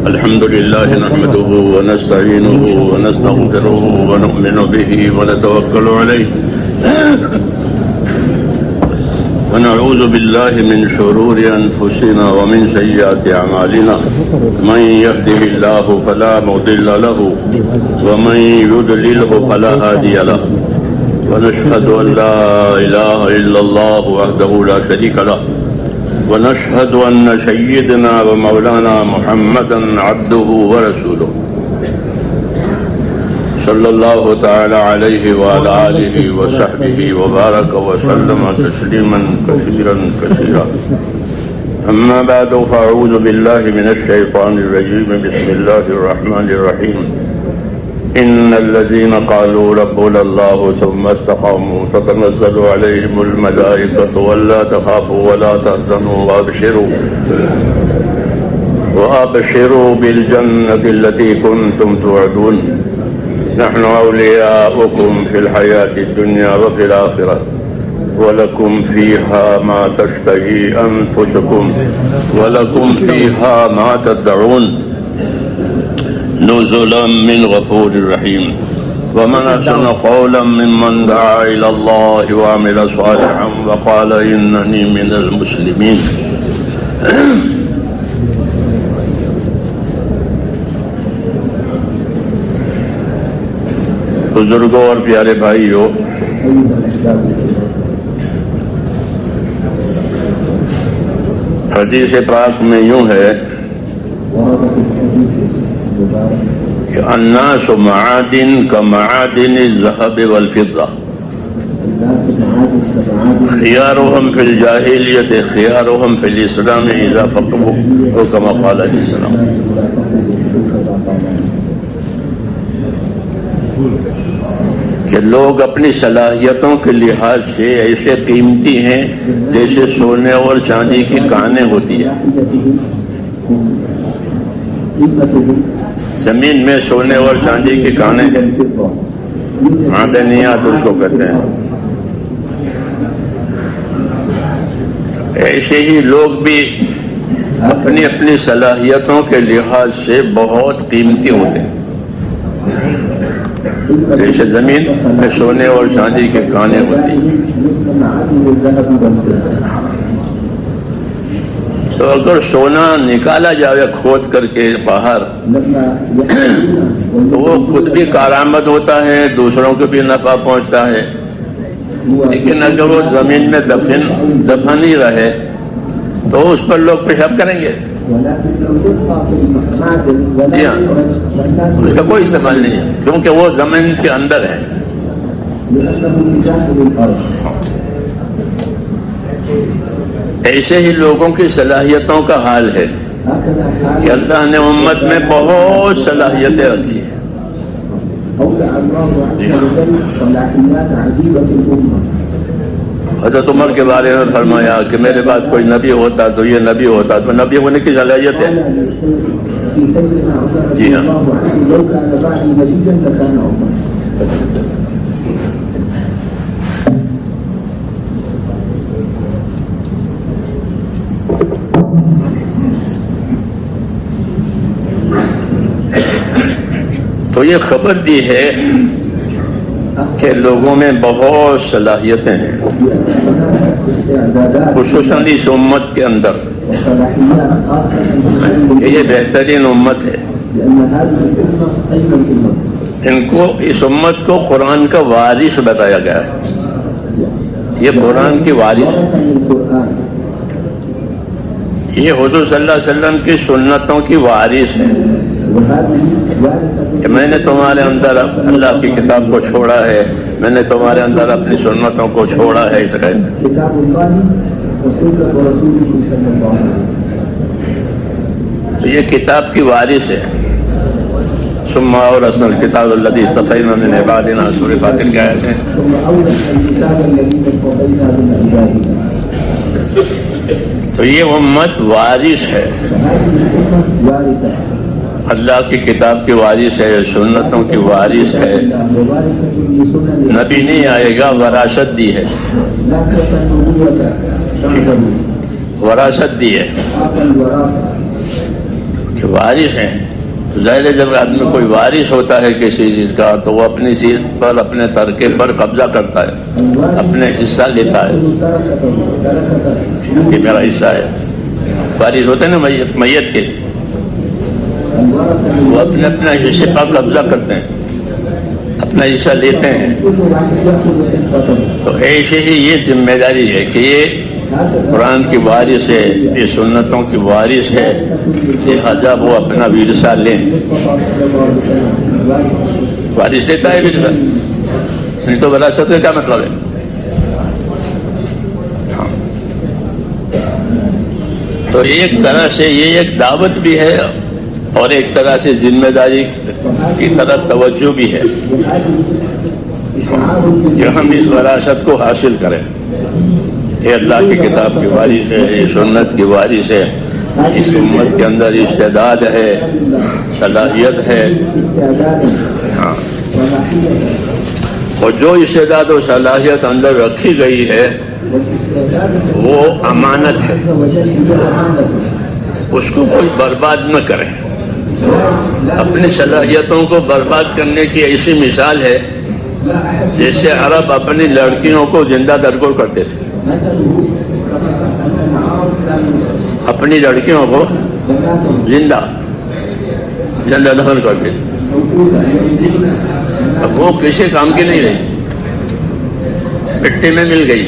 الحمد لله نحمده ونستعينه ونستغفره ونؤمن به ونتوكل عليه ونعوذ بالله من شرور أنفسنا ومن سيئات أعمالنا من يهده الله فلا مضل له ومن يضلله فلا هادي له ونشهد أن لا إله إلا الله وحده لا شريك له ونشهد أن سيدنا ومولانا محمدا عبده ورسوله صلى الله تعالى عليه وعلى آله وصحبه وبارك وسلم تسليما كثيرا كثيرا. أما بعد فأعوذ بالله من الشيطان الرجيم. بسم الله الرحمن الرحيم. إن الذين قالوا ربنا الله ثم استقاموا تتنزل عليهم الملائكة ولا تخافوا ولا تحزنوا وأبشروا بالجنة التي كنتم توعدون نحن أولياؤكم في الحياة الدنيا وفي الآخرة ولكم فيها ما تشتهي أنفسكم ولكم فيها ما تدعون نزلا من غفور رحيم. ومن أحسن قولا ممن دعا إلى الله وعمل صالحا وقال إنني من المسلمين. بزرگوں اور پیارے بھائیو، حدیث پاک میں یوں ہے کہ الناس معادن كمعادن الذهب والفضة خيارهم في الجاهلية خيارهم في الإسلام إذا فقهوا كما قال عليه السلام. کہ لوگ اپنی صلاحیتوں کے لحاظ سے ایسے قیمتی ہیں جیسے سونے اور چاندی کی کانیں ہوتی ہیں. زمین میں سونے اور چاندی کی کانیں ہیں، معدنیات اس کو کہتے ہیں. ایسے ہی لوگ بھی اپنی اپنی صلاحیتوں کے لحاظ سے بہت قیمتی ہوتے ہیں. جیسے زمین میں سونے اور چاندی کے کانیں ہوتی ہیں. تو اگر سونا نکالا جائے کھود کر کے باہر تو وہ خود بھی کارآمد ہوتا ہے، دوسروں کو بھی نفع پہنچتا ہے. لیکن اگر وہ زمین میں دفن ہی رہے تو اس پر لوگ پیشاب کریں گے. جی ہاں، اس کا کوئی استعمال نہیں ہے کیونکہ وہ زمین کے اندر ہے. ایسے ہی لوگوں کی صلاحیتوں کا حال ہے کہ اللہ نے امت میں بہت صلاحیتیں رکھی ہیں. حضرت عمر کے بارے میں فرمایا کہ میرے بعد کوئی نبی ہوتا تو یہ نبی ہوتا، تو نبی ہونے کی صلاحیت ہے. جی ہاں، تو یہ خبر دی ہے کہ لوگوں میں بہت صلاحیتیں ہیں، خصوصاً اس امت کے اندر کہ یہ بہترین امت ہے. اس امت کو قرآن کا وارث بتایا گیا ہے. یہ قرآن کی وارث ہے، یہ حضور صلی اللہ علیہ وسلم کی سنتوں کی وارث ہے. کہ میں نے تمہارے اندر اللہ کی کتاب کو چھوڑا ہے، میں نے تمہارے اندر اپنی سنتوں کو چھوڑا ہے. اس کا تو یہ کتاب کی وارث ہے. ثم اورثنا الكتاب الذي اصطفينا من عبادنا سورہ فاتر کی آیت ہے. تو یہ امت وارث ہے، اللہ کی کتاب کی وارث ہے، سنتوں کی وارث ہے. نبی نہیں آئے گا، وراثت دی ہے. وراثت دی ہے کہ وارث ہیں، تو ظاہر ہے جب آدمی کوئی وارث ہوتا ہے کسی چیز کا تو وہ اپنی چیز پر، اپنے ترکے پر قبضہ کرتا ہے، اپنے حصہ لیتا ہے کہ میرا حصہ ہے۔ وارث ہوتے ہیں نا میت کے، وہ اپنے اپنے حصے پر قبضہ کرتے ہیں، اپنا حصہ لیتے ہیں۔ تو ایسے ہی یہ ذمہ داری ہے کہ یہ قرآن کی وارث ہے، یہ سنتوں کی وارث ہے، لہذا وہ اپنا ورثہ لیں۔ وارث دیتا ہے ورثہ، نہیں تو وراثت کا کیا مطلب ہے؟ تو ایک طرح سے یہ ایک دعوت بھی ہے اور ایک طرح سے ذمہ داری کی طرف توجہ بھی ہے کہ ہم اس وراثت کو حاصل کریں۔ یہ اللہ کی کتاب کی وارث ہے، یہ سنت کی وارث ہے، اس امت کے اندر استعداد ہے، صلاحیت ہے۔ ہاں، اور جو استعداد و صلاحیت اندر رکھی گئی ہے وہ امانت ہے، اس کو کوئی برباد نہ کرے۔ اپنی صلاحیتوں کو برباد کرنے کی ایسی مثال ہے جیسے عرب اپنی لڑکیوں کو زندہ درگور کرتے تھے، اپنی لڑکیوں کو زندہ دفن کرتے تھے۔ اب وہ کسی کام کی نہیں رہی، مٹی میں مل گئی۔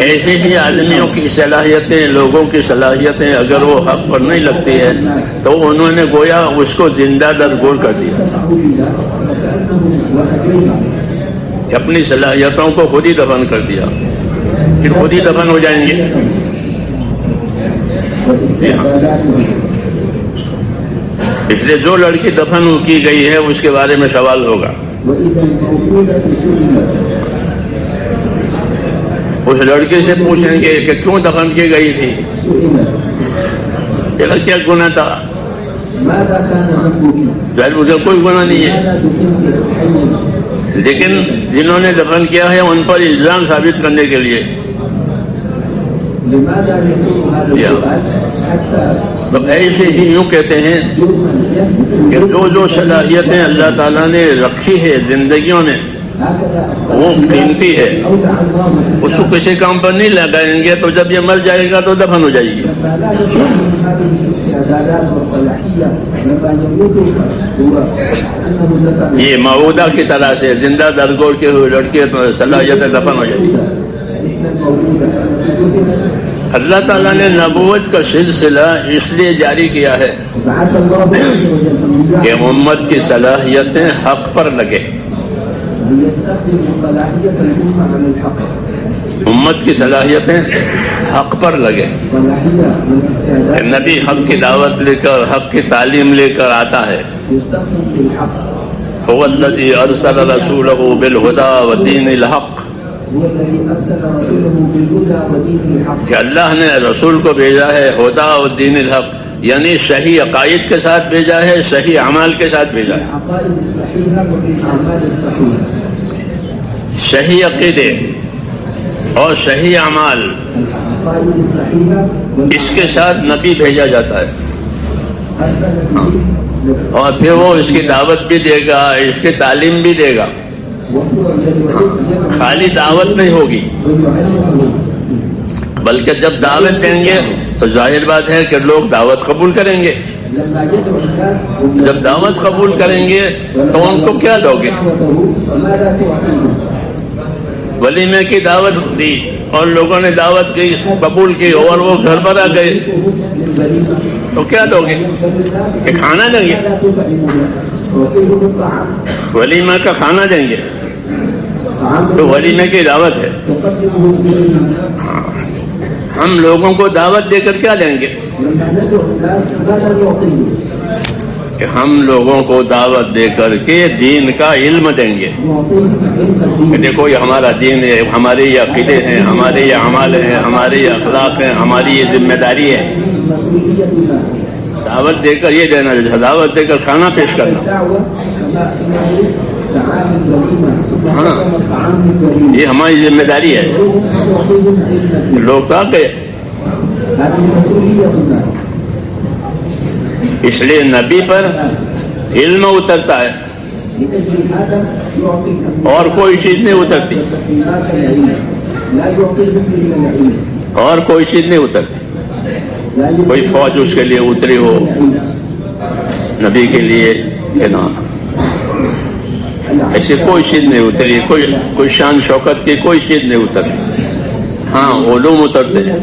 ایسے ہی آدمیوں کی صلاحیتیں، لوگوں کی صلاحیتیں اگر وہ حق پر نہیں لگتی ہے تو انہوں نے گویا اس کو زندہ درگور کر دیا، اپنی صلاحیتوں کو خود ہی دفن کر دیا، پھر خود ہی دفن ہو جائیں گے۔ اس لیے جو لڑکی دفن کی گئی ہے اس کے بارے میں سوال ہوگا، اس لڑکی سے پوچھیں گے کہ کیوں دفن کی گئی تھی، تیرا کیا گناہ تھا؟ ظاہر مجھے کوئی گناہ نہیں ہے، لیکن جنہوں نے دفن کیا ہے ان پر الزام ثابت کرنے کے لیے تو ایسے ہی یوں کہتے ہیں کہ جو صلاحیتیں اللہ تعالیٰ نے رکھی ہے زندگیوں میں وہ قیمتی ہے، اس کو کسی کام پر نہیں لگائیں گے تو جب یہ مر جائے گا تو دفن ہو جائے گی۔ یہ معودہ کی طرح سے زندہ درگور کے ہوئے لڑکی صلاحیتیں دفن ہو جائے گی۔ اللہ تعالیٰ نے نبوت کا سلسلہ اس لیے جاری کیا ہے کہ امت کی صلاحیتیں حق پر لگے، امت کی صلاحیتیں حق پر لگے۔ نبی حق کی دعوت لے کر، حق کی تعلیم لے کر آتا ہے، هو الذی ارسل رسولہ بالہدی ودین الحق، کہ اللہ نے رسول کو بھیجا ہے ہدی و دین الحق، یعنی صحیح عقائد کے ساتھ بھیجا ہے، صحیح اعمال کے ساتھ بھیجا ہے۔ صحیح عقیدے اور صحیح اعمال اس کے ساتھ نبی بھیجا جاتا ہے، اور پھر وہ اس کی دعوت بھی دے گا، اس کی تعلیم بھی دے گا۔ خالی دعوت نہیں ہوگی بلکہ جب دعوت دیں گے تو ظاہر بات ہے کہ لوگ دعوت قبول کریں گے۔ جب دعوت قبول کریں گے تو ان کو کیا دو گے؟ ولیمے کی دعوت دی اور لوگوں نے دعوت کی، قبول کی اور وہ گھر پر آ گئے تو کیا دو گے؟ کہ کھانا دیں گے، ولیمہ کا کھانا دیں گے، تو ولیمے کی دعوت ہے۔ ہم لوگوں کو دعوت دے کر کیا دیں گے؟ کہ ہم لوگوں کو دعوت دے کر کے دین کا علم دیں گے کہ دیکھو یہ ہمارا دین ہے، ہمارے یہ عقیدے ہیں، ہمارے یہ اعمال ہیں، ہمارے یہ اخلاق ہیں، ہماری یہ ذمہ داری ہے۔ دعوت دے کر یہ دینا، دعوت دے کر کھانا پیش کرنا، ہاں یہ ہماری ذمہ داری ہے۔ لوگ تو آ گئے اس لیے نبی پر علم اترتا ہے اور کوئی چیز نہیں اترتی، اور کوئی چیز نہیں اترتی۔ کوئی فوج اس کے لیے اتری ہو نبی کے لیے کہ نہ، ایسے کوئی چیز نہیں اتری، کوئی شان شوکت کی کوئی چیز نہیں اترتی۔ ہاں علوم اترتے ہیں،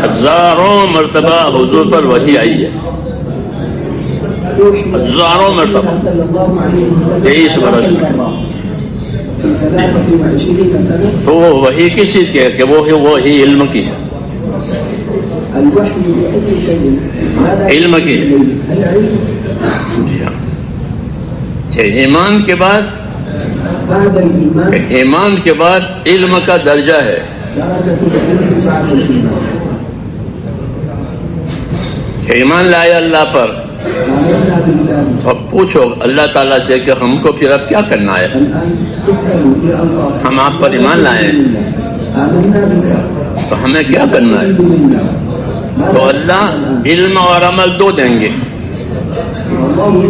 ہزاروں مرتبہ حضور پر وحی آئی ہے، ہزاروں مرتبہ 23 برس میں۔ تو وہ وحی کس چیز کی ہے کہ وہی علم کی ہے، علم کی ہے۔ ایمان کے بعد علم کا درجہ ہے۔ کہ ایمان لائے اللہ پر، تو اب پوچھو اللہ تعالیٰ سے کہ ہم کو پھر اب کیا کرنا ہے؟ ہم آپ پر ایمان لائے تو ہمیں کیا کرنا ہے؟ تو اللہ علم اور عمل دو دیں گے۔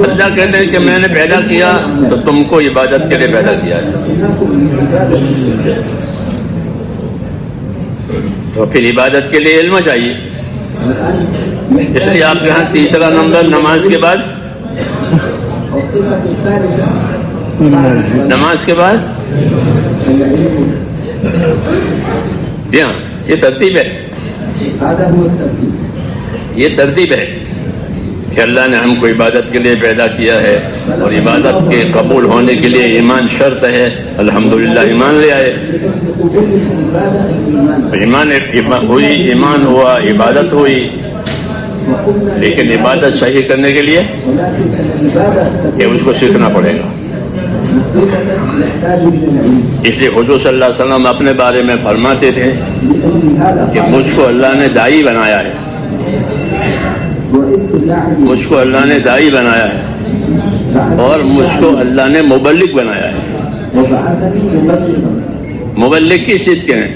اللہ کہتے ہیں کہ میں نے پیدا کیا تو تم کو عبادت کے لیے پیدا کیا ہے، تو پھر عبادت کے لیے علم چاہیے۔ اس لیے آپ کے یہاں تیسرا نمبر نماز کے بعد، نماز کے بعد جی ہاں یہ ترتیب ہے، یہ ترتیب ہے کہ اللہ نے ہم کو عبادت کے لیے پیدا کیا ہے اور عبادت کے قبول ہونے کے لیے ایمان شرط ہے۔ الحمدللہ ایمان لے آئے، ایمان ہوئی، ایمان ہوا، عبادت ہوئی، لیکن عبادت صحیح کرنے کے لیے کہ اس کو سیکھنا پڑے گا۔ اس لیے حضور صلی اللہ علیہ وسلم اپنے بارے میں فرماتے تھے کہ مجھ کو اللہ نے داعی بنایا ہے، مجھ کو اللہ نے داعی بنایا ہے اور مجھ کو اللہ نے مبلغ بنایا ہے۔ مبلغ کس چیز کے ہیں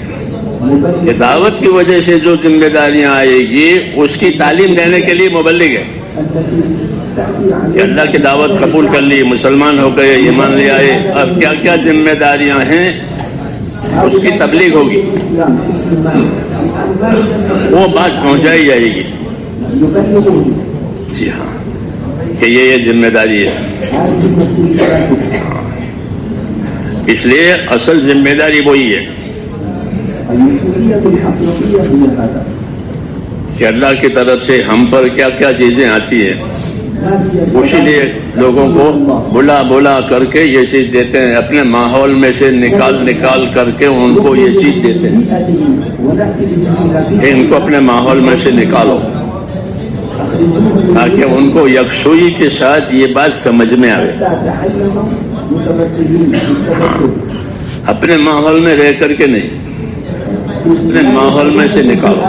کہ دعوت کی وجہ سے جو ذمہ داریاں آئے گی اس کی تعلیم دینے کے لیے مبلغ ہے، کہ اللہ کی دعوت قبول کر لی، مسلمان ہو گئے، ایمان لے آئے، اب کیا کیا ذمہ داریاں ہیں اس کی تبلیغ ہوگی، وہ بات پہنچائی جائے گی۔ جی ہاں کہ یہ ذمہ داری ہے۔ اس لیے اصل ذمہ داری وہی ہے کہ اللہ کی طرف سے ہم پر کیا کیا چیزیں آتی ہیں، اسی لیے لوگوں کو بلا بلا کر کے یہ چیز دیتے ہیں، اپنے ماحول میں سے نکال کر کے ان کو یہ چیز دیتے ہیں کہ ان کو اپنے ماحول میں سے نکالو، تاکہ ان کو یکسوئی کے ساتھ یہ بات سمجھ میں آئے۔ اپنے ماحول میں رہ کر کے نہیں، اپنے ماحول میں سے نکالو۔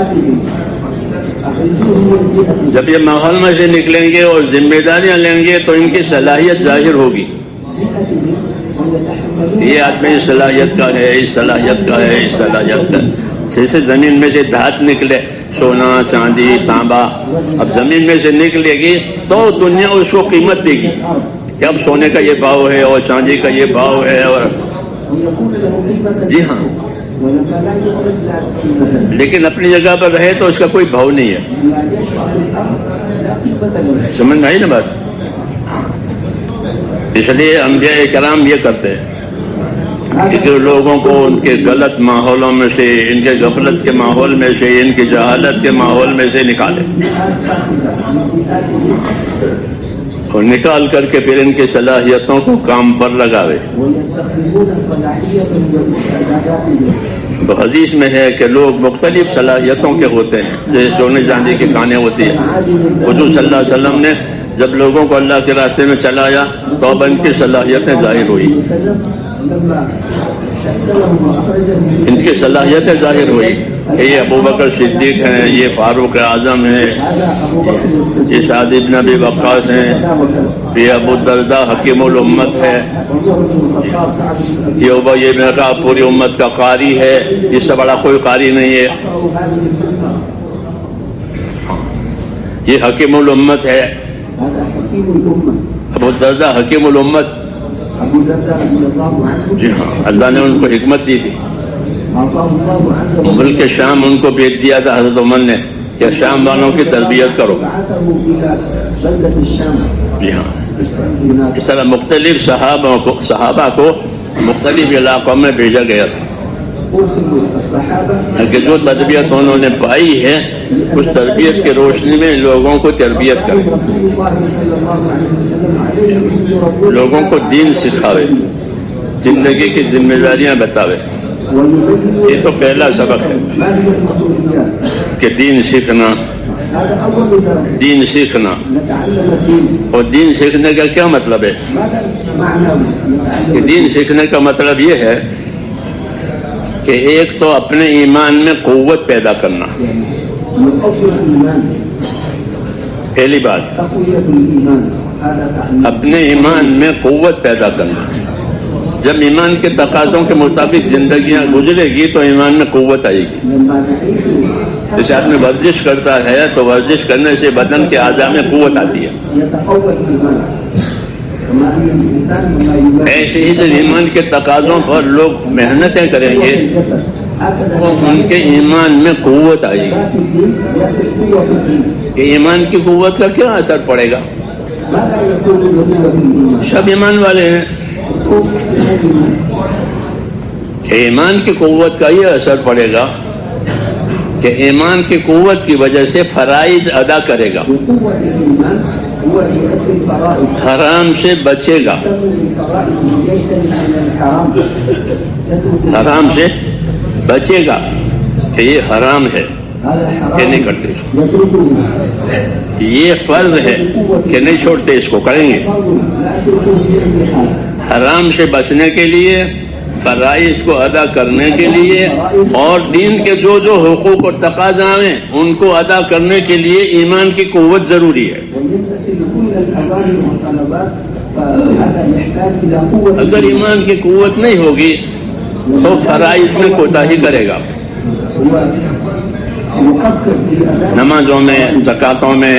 جب یہ ماحول میں سے نکلیں گے اور ذمہ داریاں لیں گے تو ان کی صلاحیت ظاہر ہوگی، یہ آدمی اس صلاحیت کا ہے، اس صلاحیت کا ہے، اس صلاحیت کا ہے۔ جیسے زمین میں سے دھات نکلے، سونا چاندی تانبا، اب زمین میں سے نکلے گی تو دنیا اس کو قیمت دے گی کہ اب سونے کا یہ بھاؤ ہے اور چاندی کا یہ بھاؤ ہے، اور جی ہاں، لیکن اپنی جگہ پر رہے تو اس کا کوئی بھاؤ نہیں ہے۔ سمجھ میں آئی نا بات؟ اس لیے انبیاء کرام یہ کرتے ہیں کہ لوگوں کو ان کے غلط ماحولوں میں سے، ان کے غفلت کے ماحول میں سے، ان کی جہالت کے ماحول میں سے نکالے، اور نکال کر کے پھر ان کی صلاحیتوں کو کام پر لگاوے۔ تو حدیث میں ہے کہ لوگ مختلف صلاحیتوں کے ہوتے ہیں، جیسے سونے چاندی کی کانیں ہوتی ہیں۔ حضور صلی اللہ علیہ وسلم نے جب لوگوں کو اللہ کے راستے میں چلایا تو اب ان کی صلاحیتیں ظاہر ہوئی، ان کی صلاحیتیں ظاہر ہوئی کہ یہ ابو بکر صدیق ہیں، یہ فاروق اعظم ہیں، یہ سعد بن ابی وقاص ہیں، یہ ابو الدرداء حکیم الامت ہے، یہ ابی بن کعب پوری امت کا قاری ہے، اس سے بڑا کوئی قاری نہیں ہے۔ یہ حکیم الامت ہے، هذا حكيم الأمة. ابو الدرداء حکیم الامت. أبو الدرداء رضي الله عنه جی ہاں، اللہ نے ان کو حکمت دی تھی. أعطاه الله عز وجل ملک شام ان کو بھیج دیا تھا حضرت عمر نے کہ شام والوں کی تربیت کرو. بعثه إلى بلدة الشام. جی ہاں، اشتغل هناك. اس طرح مختلف صحابہ کو مختلف علاقوں میں بھیجا گیا تھا أرسلوا الصحابة کہ جو تربیت انہوں نے پائی ہے اس تربیت کی روشنی میں لوگوں کو تربیت کرے، رسول الله صلى الله عليه وسلم عليهم أن يربوا لوگوں کو دین سکھاوے، زندگی کی ذمہ داریاں بتاوے. ويبينوا یہ تو پہلا سبق ہے ما هي المسؤوليات. کہ دین سیکھنا، هذا أول درس. دین سیکھنا. نتعلم الدين. اور دین سیکھنے کا کیا مطلب ہے؟ ماذا معناه؟ کہ نتعلم دین سیکھنے کا مطلب یہ ہے کہ ایک تو اپنے ایمان میں قوت پیدا کرنا، نقوي الإيمان. پہلی بات تقوية الإيمان. هذا تعليم. اپنے ایمان میں قوت پیدا کرنا. جب ایمان کے تقاضوں کے مطابق زندگیاں گزرے گی تو ایمان میں قوت آئے گی. لما نعيش جیسے آدمی ورزش کرتا ہے تو ورزش کرنے سے بدن کے اعضاء میں قوت آتی ہے. يتقوى الإيمان. كما أن الإنسان لما يبالغ ایسے ہی جب ایمان کے تقاضوں پر لوگ محنتیں کریں گے الجسد هكذا تو ان کے ایمان میں قوت آئے گی. يأتي الدين يأتي القوة في الدين. کہ ایمان کی قوت کا کیا اثر پڑے گا؟ ماذا يكون القوة في الإيمان؟ سب ایمان والے ہیں کہ ایمان کی قوت کا یہ اثر پڑے گا کہ ایمان کی قوت کی وجہ سے فرائض ادا کرے گا، وقوة الإيمان هو يؤدي الفرائض. حرام سے بچے گا، يهتم بالفرائض يجتنب عن الحرام. يترك حرام سے بچے گا کہ یہ حرام ہے هذا کہ حرام نہیں کرتے، يتركه. یہ فرض ہے کہ نہیں چھوڑتے، اس کو کریں گے. فرض لا يتركه في أي حال. حرام سے بچنے کے لیے، فرائض کو ادا کرنے کے لیے اور دین کے جو جو حقوق اور تقاضا ہیں ان کو ادا کرنے کے لیے ایمان کی قوت ضروری ہے. وبالنسبة لكل الأوامر والطلبات فهذا يحتاج إلى قوة. اگر ایمان کی قوت نہیں ہوگی تو فرائض میں کوتاہی کرے گا، هو يقصر في الأداء. نمازوں میں، زکاتوں میں،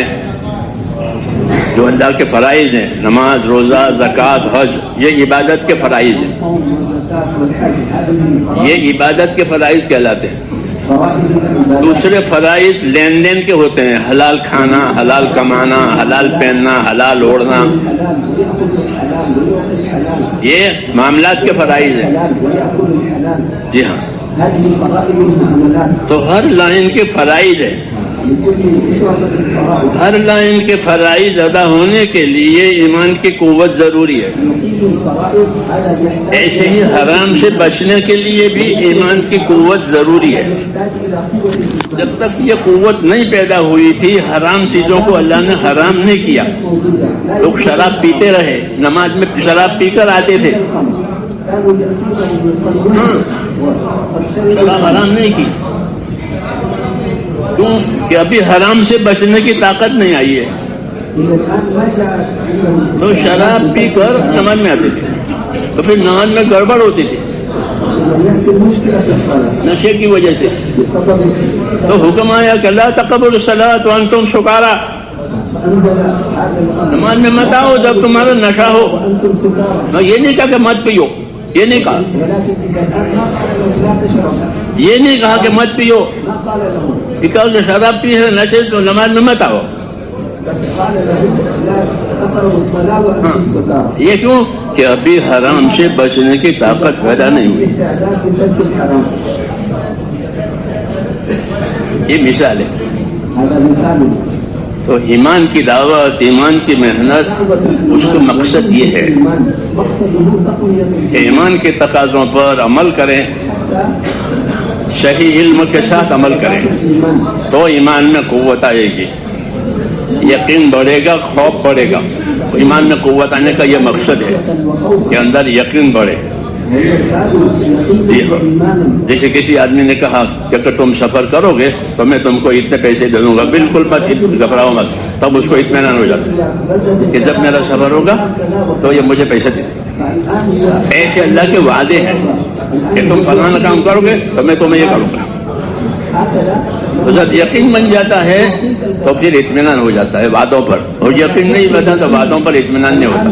جو اللہ کے فرائض ہیں، نماز، روزہ، زکات، حج، یہ عبادت کے فرائض ہیں. الصوم والزكاة والحج هذه من یہ عبادت کے فرائض کہلاتے ہیں. فرائض العبادات. دوسرے فرائض لین دین کے ہوتے ہیں، حلال کھانا، حلال کمانا، حلال پہننا، حلال اوڑھنا، الحلال ويأخذ الحلال ويعطي الحلال. یہ معاملات کے فرائض ہیں. الحلال ويأكل الحلال. جی ہاں، هذه فرائض المعاملات. تو ہر لائن کے فرائض ہیں. لكل شعبة الفرائض. ہر لائن کے فرائض ادا ہونے کے لیے ایمان کی قوت ضروری ہے. يقيم الفرائض هذا يحتاج ایسے ہی حرام سے بچنے کے لیے بھی ایمان کی قوت ضروری ہے. يحتاج إلى قوة الإيمان. جب تک یہ قوت نہیں پیدا ہوئی تھی حرام چیزوں کو اللہ نے حرام نہیں کیا. موجودة. لا لوگ شراب پیتے رہے، نماز میں شراب پی کر آتے تھے، الخمر. كانوا يأتون يصلون وقد شربوا شراب حرام نہیں کی. کیوں؟ کہ ابھی حرام سے بچنے کی طاقت نہیں آئی ہے. إلى الآن ما جاء عندهم تو شراب پی کر نماز میں آتے تھے، تو پھر نماز میں گڑبڑ ہوتی تھی يأتي المشكلة في الصلاة نشے کی وجہ سے. بسبب تو حکم آیا کہ لا تقبلوا الصلاۃ وانتم سکارا، فأنزل هذا الأمر. نماز میں مت آؤ جب تمہارا نشہ ہو. وأنتم سكارى. میں یہ نہیں کہا کہ مت پیو، یہ نہیں کہا، ولكن إذا الآن ما قال لهم لا تشرب. یہ نہیں کہا کہ مت پیو، ما قال لهم یہ کہا کہ شراب پی ہے نشے تو نماز میں مت آؤ. بس قال لهم لا تقربوا الصلاة وأنتم سكارى. یہ کیوں؟ کہ ابھی حرام سے بچنے کی طاقت پیدا نہیں ہوئی. استعداد لترك الحرام. یہ مثال ہے. هذا مثال. تو ایمان کی دعوت، ایمان کی محنت، اس کا مقصد یہ ہے الإيمان مقصده تقوية کہ ایمان کے تقاضوں پر عمل کریں، صحیح علم کے ساتھ عمل کریں الإيمان. تو ایمان میں قوت آئے گی، یقین بڑھے گا، خوف بڑھے گا. ایمان میں قوت آنے کا یہ مقصد ہے وخوفا کہ اندر یقین بڑھے. ويزداد يقينا وإيمانا. جیسے کسی آدمی نے کہا کہ اگر تم سفر کرو گے تو میں تم کو اتنے پیسے دے دوں گا، بالکل مت گھبراؤ مت. تب اس کو اطمینان ہو جاتا ہے کہ جب میرا سفر ہوگا تو یہ مجھے پیسے دے دیں. فالآن هي ایسے اللہ کے وعدے ہیں کہ تم فلانا کام کرو گے تو میں تمہیں یہ کروں گا. هكذا تو جب یقین بن جاتا ہے تو پھر اطمینان ہو جاتا ہے باتوں پر، اور یقین نہیں بتا تو باتوں پر اطمینان نہیں ہوتا۔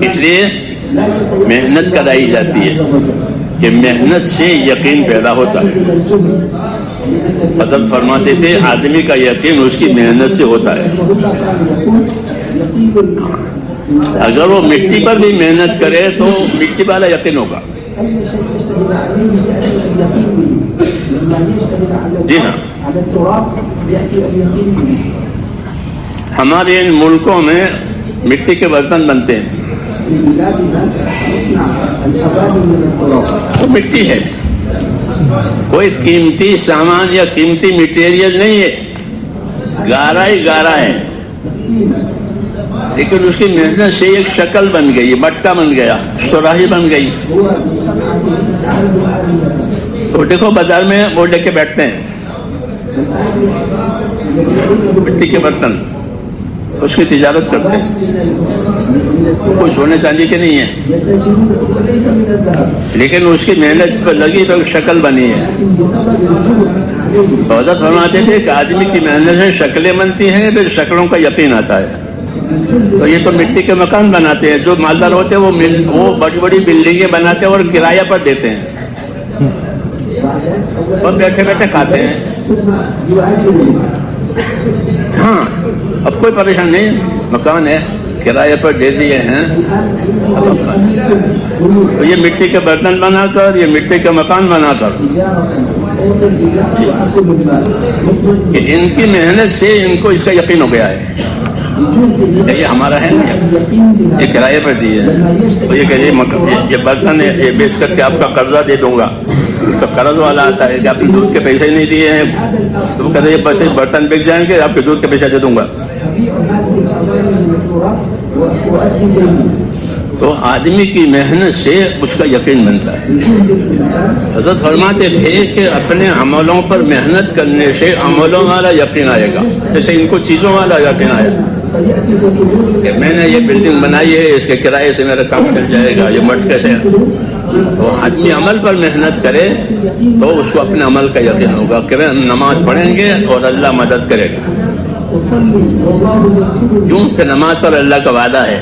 اس لیے محنت کرائی جاتی ہے کہ محنت سے یقین پیدا ہوتا ہے۔ حضرت فرماتے تھے آدمی کا یقین اس کی محنت سے ہوتا ہے۔ اگر وہ مٹی پر بھی محنت کرے تو مٹی والا یقین ہوگا۔ جی ہاں، ہمارے ان ملکوں میں مٹی کے برتن بنتے ہیں، وہ مٹی ہے، کوئی قیمتی سامان یا قیمتی مٹیریل نہیں ہے، گارا ہی گارا ہے، لیکن اس کی محنت سے ایک شکل بن گئی، مٹکا بن گیا، سراہی بن گئی۔ تو دیکھو بازار میں وہ لے کے بیٹھتے ہیں مٹی کے برتن، اس کی تجارت کرتے ہیں، کوئی سونے چاندی کے نہیں ہے، لیکن اس کی محنت پر لگی تو شکل بنی ہے۔ حضرت فرماتے تھے کہ آدمی کی محنت سے شکلیں بنتی ہیں، پھر شکلوں کا یقین آتا ہے۔ تو یہ تو مٹی کے مکان بناتے ہیں، جو مالدار ہوتے ہیں وہ بڑی بڑی بلڈنگیں بناتے ہیں اور کرایہ پر دیتے ہیں، اور بیٹھے بیٹھے کھاتے ہیں۔ ہاں، اب کوئی پریشان نہیں، مکان ہے، کرایہ پر دے دیے ہیں، تو یہ مٹی کے برتن بنا کر، یہ مٹی کے مکان بنا کر، کہ ان کی محنت سے ان کو اس کا یقین ہو گیا ہے کہ یہ ہمارا ہے نا، یہ کرایہ پر دیے ہے، تو یہ کہ یہ برتن ہے، یہ بیچ کر کے آپ کا قرضہ دے دوں گا۔ تو قرض والا آتا ہے کہ آپ نے دودھ کے پیسے نہیں دیے ہیں، تو وہ کہتے ہیں بس برتن بک جائیں گے، آپ کے دودھ کے پیسے دے دوں گا۔ تو آدمی کی محنت سے اس کا یقین بنتا ہے۔ حضرت فرماتے تھے کہ اپنے عملوں پر محنت کرنے سے عملوں والا یقین آئے گا، جیسے ان کو چیزوں والا یقین آیا کہ میں نے یہ بلڈنگ بنائی ہے، اس کے کرائے سے میرا کام چل جائے گا، یہ مٹکے سے۔ تو آدمی عمل پر محنت کرے تو اس کو اپنے عمل کا یقین ہوگا کہ نماز پڑھیں گے اور اللہ مدد کرے گا، کیونکہ نماز پر اللہ کا وعدہ ہے،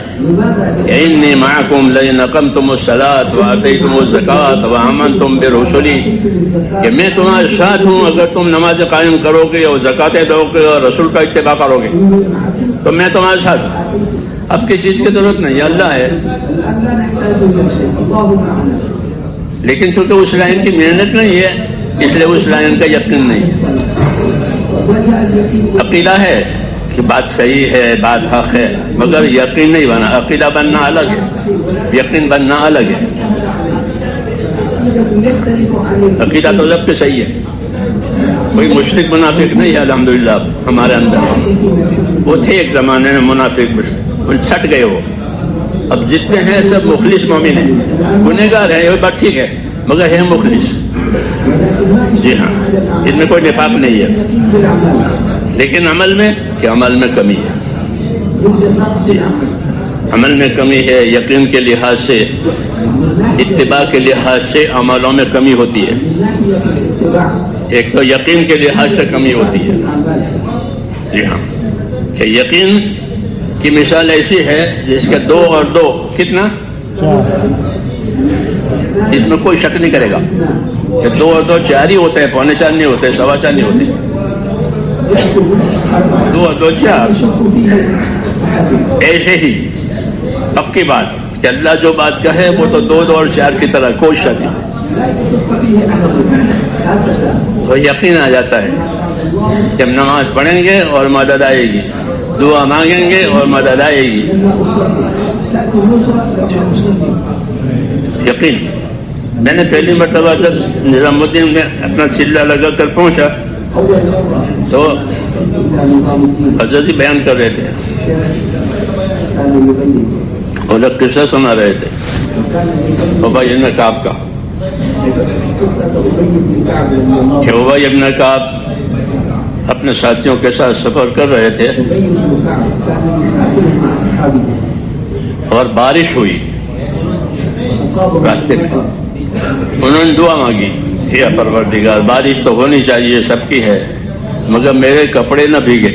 انی معکم لئن اقمتم الصلاۃ وآتیتم الزکاۃ وآمنتم برسلی، کہ میں تمہارے ساتھ ہوں اگر تم نماز قائم کرو گے اور زکاتیں دو گے اور رسول کا اتباع کرو گے تو میں تمہارے ساتھ ہوں۔ اب کسی چیز کی ضرورت نہیں، اللہ ہے، لیکن چونکہ اس لائن کی محنت نہیں ہے اس لیے اس لائن کا یقین نہیں ہے۔ عقیدہ ہے کہ بات صحیح ہے، بات حق ہے، مگر یقین نہیں بنا۔ عقیدہ بننا الگ ہے، یقین بننا الگ ہے۔ عقیدہ تو سب کے صحیح ہے، کوئی مشرک منافق نہیں ہے الحمدللہ ہمارے اندر۔ وہ تھے ایک زمانے میں منافق، چھٹ گئے وہ، اب جتنے ہیں سب مخلص مومن ہیں، گنہگار ہیں، یہ بات ٹھیک ہے مگر ہے مخلص۔ جی ہاں، ان میں کوئی نفاق نہیں ہے، لیکن عمل میں کمی ہے۔ جی ہاں، عمل میں کمی ہے، یقین کے لحاظ سے، اتباع کے لحاظ سے عملوں میں کمی ہوتی ہے۔ ایک تو یقین کے لحاظ سے کمی ہوتی ہے۔ جی ہاں، کہ یقین کی مثال ایسی ہے جس کے 2 اور 2 کتنا، اس میں کوئی شک نہیں کرے گا کہ 2 اور 2 4 ہی ہوتے ہیں، 3.25 نہیں ہوتے، 4.25 نہیں ہوتے، 2 اور 2 4۔ ایسے ہی پکی بات کہ اللہ جو بات کہے وہ تو 2 اور 4 کی طرح، کوئی شک نہیں، تو یقین آ جاتا ہے کہ ہم نماز پڑھیں گے اور مدد آئے گی، دعا مانگیں گے اور مدد آئے گی۔ یقین۔ میں نے پہلی مرتبہ جب نظام الدین میں اپنا چلہ لگا کر پہنچا تو حضرت جی بیان کر رہے تھے اور ایک قصہ سنا رہے تھے ابی بن کعب کا، کہ ابی بن کعب اپنے ساتھیوں کے ساتھ سفر کر رہے تھے اور بارش ہوئی راستے میں، انہوں نے دعا مانگی یا پروردگار بارش تو ہونی چاہیے سب کی ہے مگر میرے کپڑے نہ بھیگے،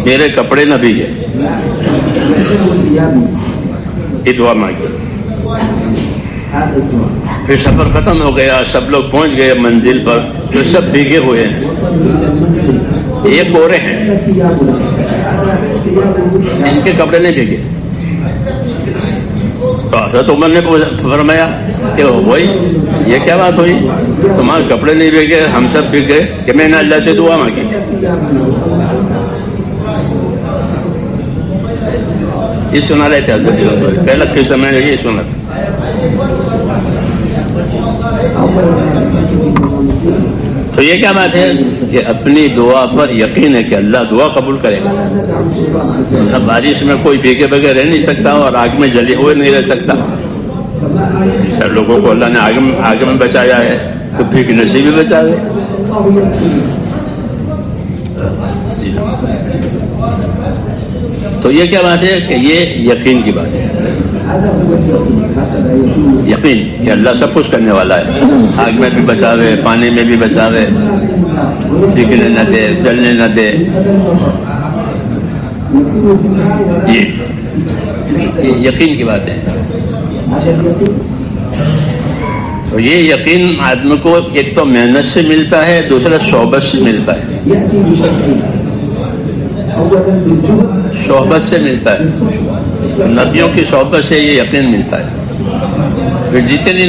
میرے کپڑے نہ بھیگے، یہ دعا مانگی۔ پھر سفر ختم ہو گیا، سب لوگ پہنچ گئے منزل پر، جو سب بھیگے ہوئے ہیں، ایک کورے ہیں، ان کے کپڑے نہیں بھیگے۔ تو حضرت عمر نے فرمایا کہ وہی یہ کیا بات ہوئی، تمہارے کپڑے نہیں بھیگے ہم سب بھیگ گئے، کہ میں نے اللہ سے دعا مانگی تھی۔ یہ سنا رہے تھے حضرت، پہلا قصہ میں نے یہ سنا تھا۔ تو یہ کیا بات ہے کہ اپنی دعا پر یقین ہے کہ اللہ دعا قبول کرے گا۔ اب بارش میں کوئی بھیگے بغیر رہ نہیں سکتا اور آگ میں جلے ہوئے نہیں رہ سکتا۔ سب لوگوں کو اللہ نے آگ میں بچایا ہے تو بھیگنے سے بھی بچا دے۔ تو یہ کیا بات ہے کہ یہ یقین کی بات ہے، یقین کہ اللہ سب کچھ کرنے والا ہے، آگ میں بھی بچاوے، پانی میں بھی بچاوے، بھیگنے نہ دے، جلنے نہ دے۔ یہ یقین کی بات ہے۔ تو یہ یقین آدمی کو ایک تو محنت سے ملتا ہے، دوسرا صحبت سے ملتا ہے، صحبت سے ملتا ہے، نبیوں کی صحبت سے یہ یقین ملتا ہے۔ پھر جتنی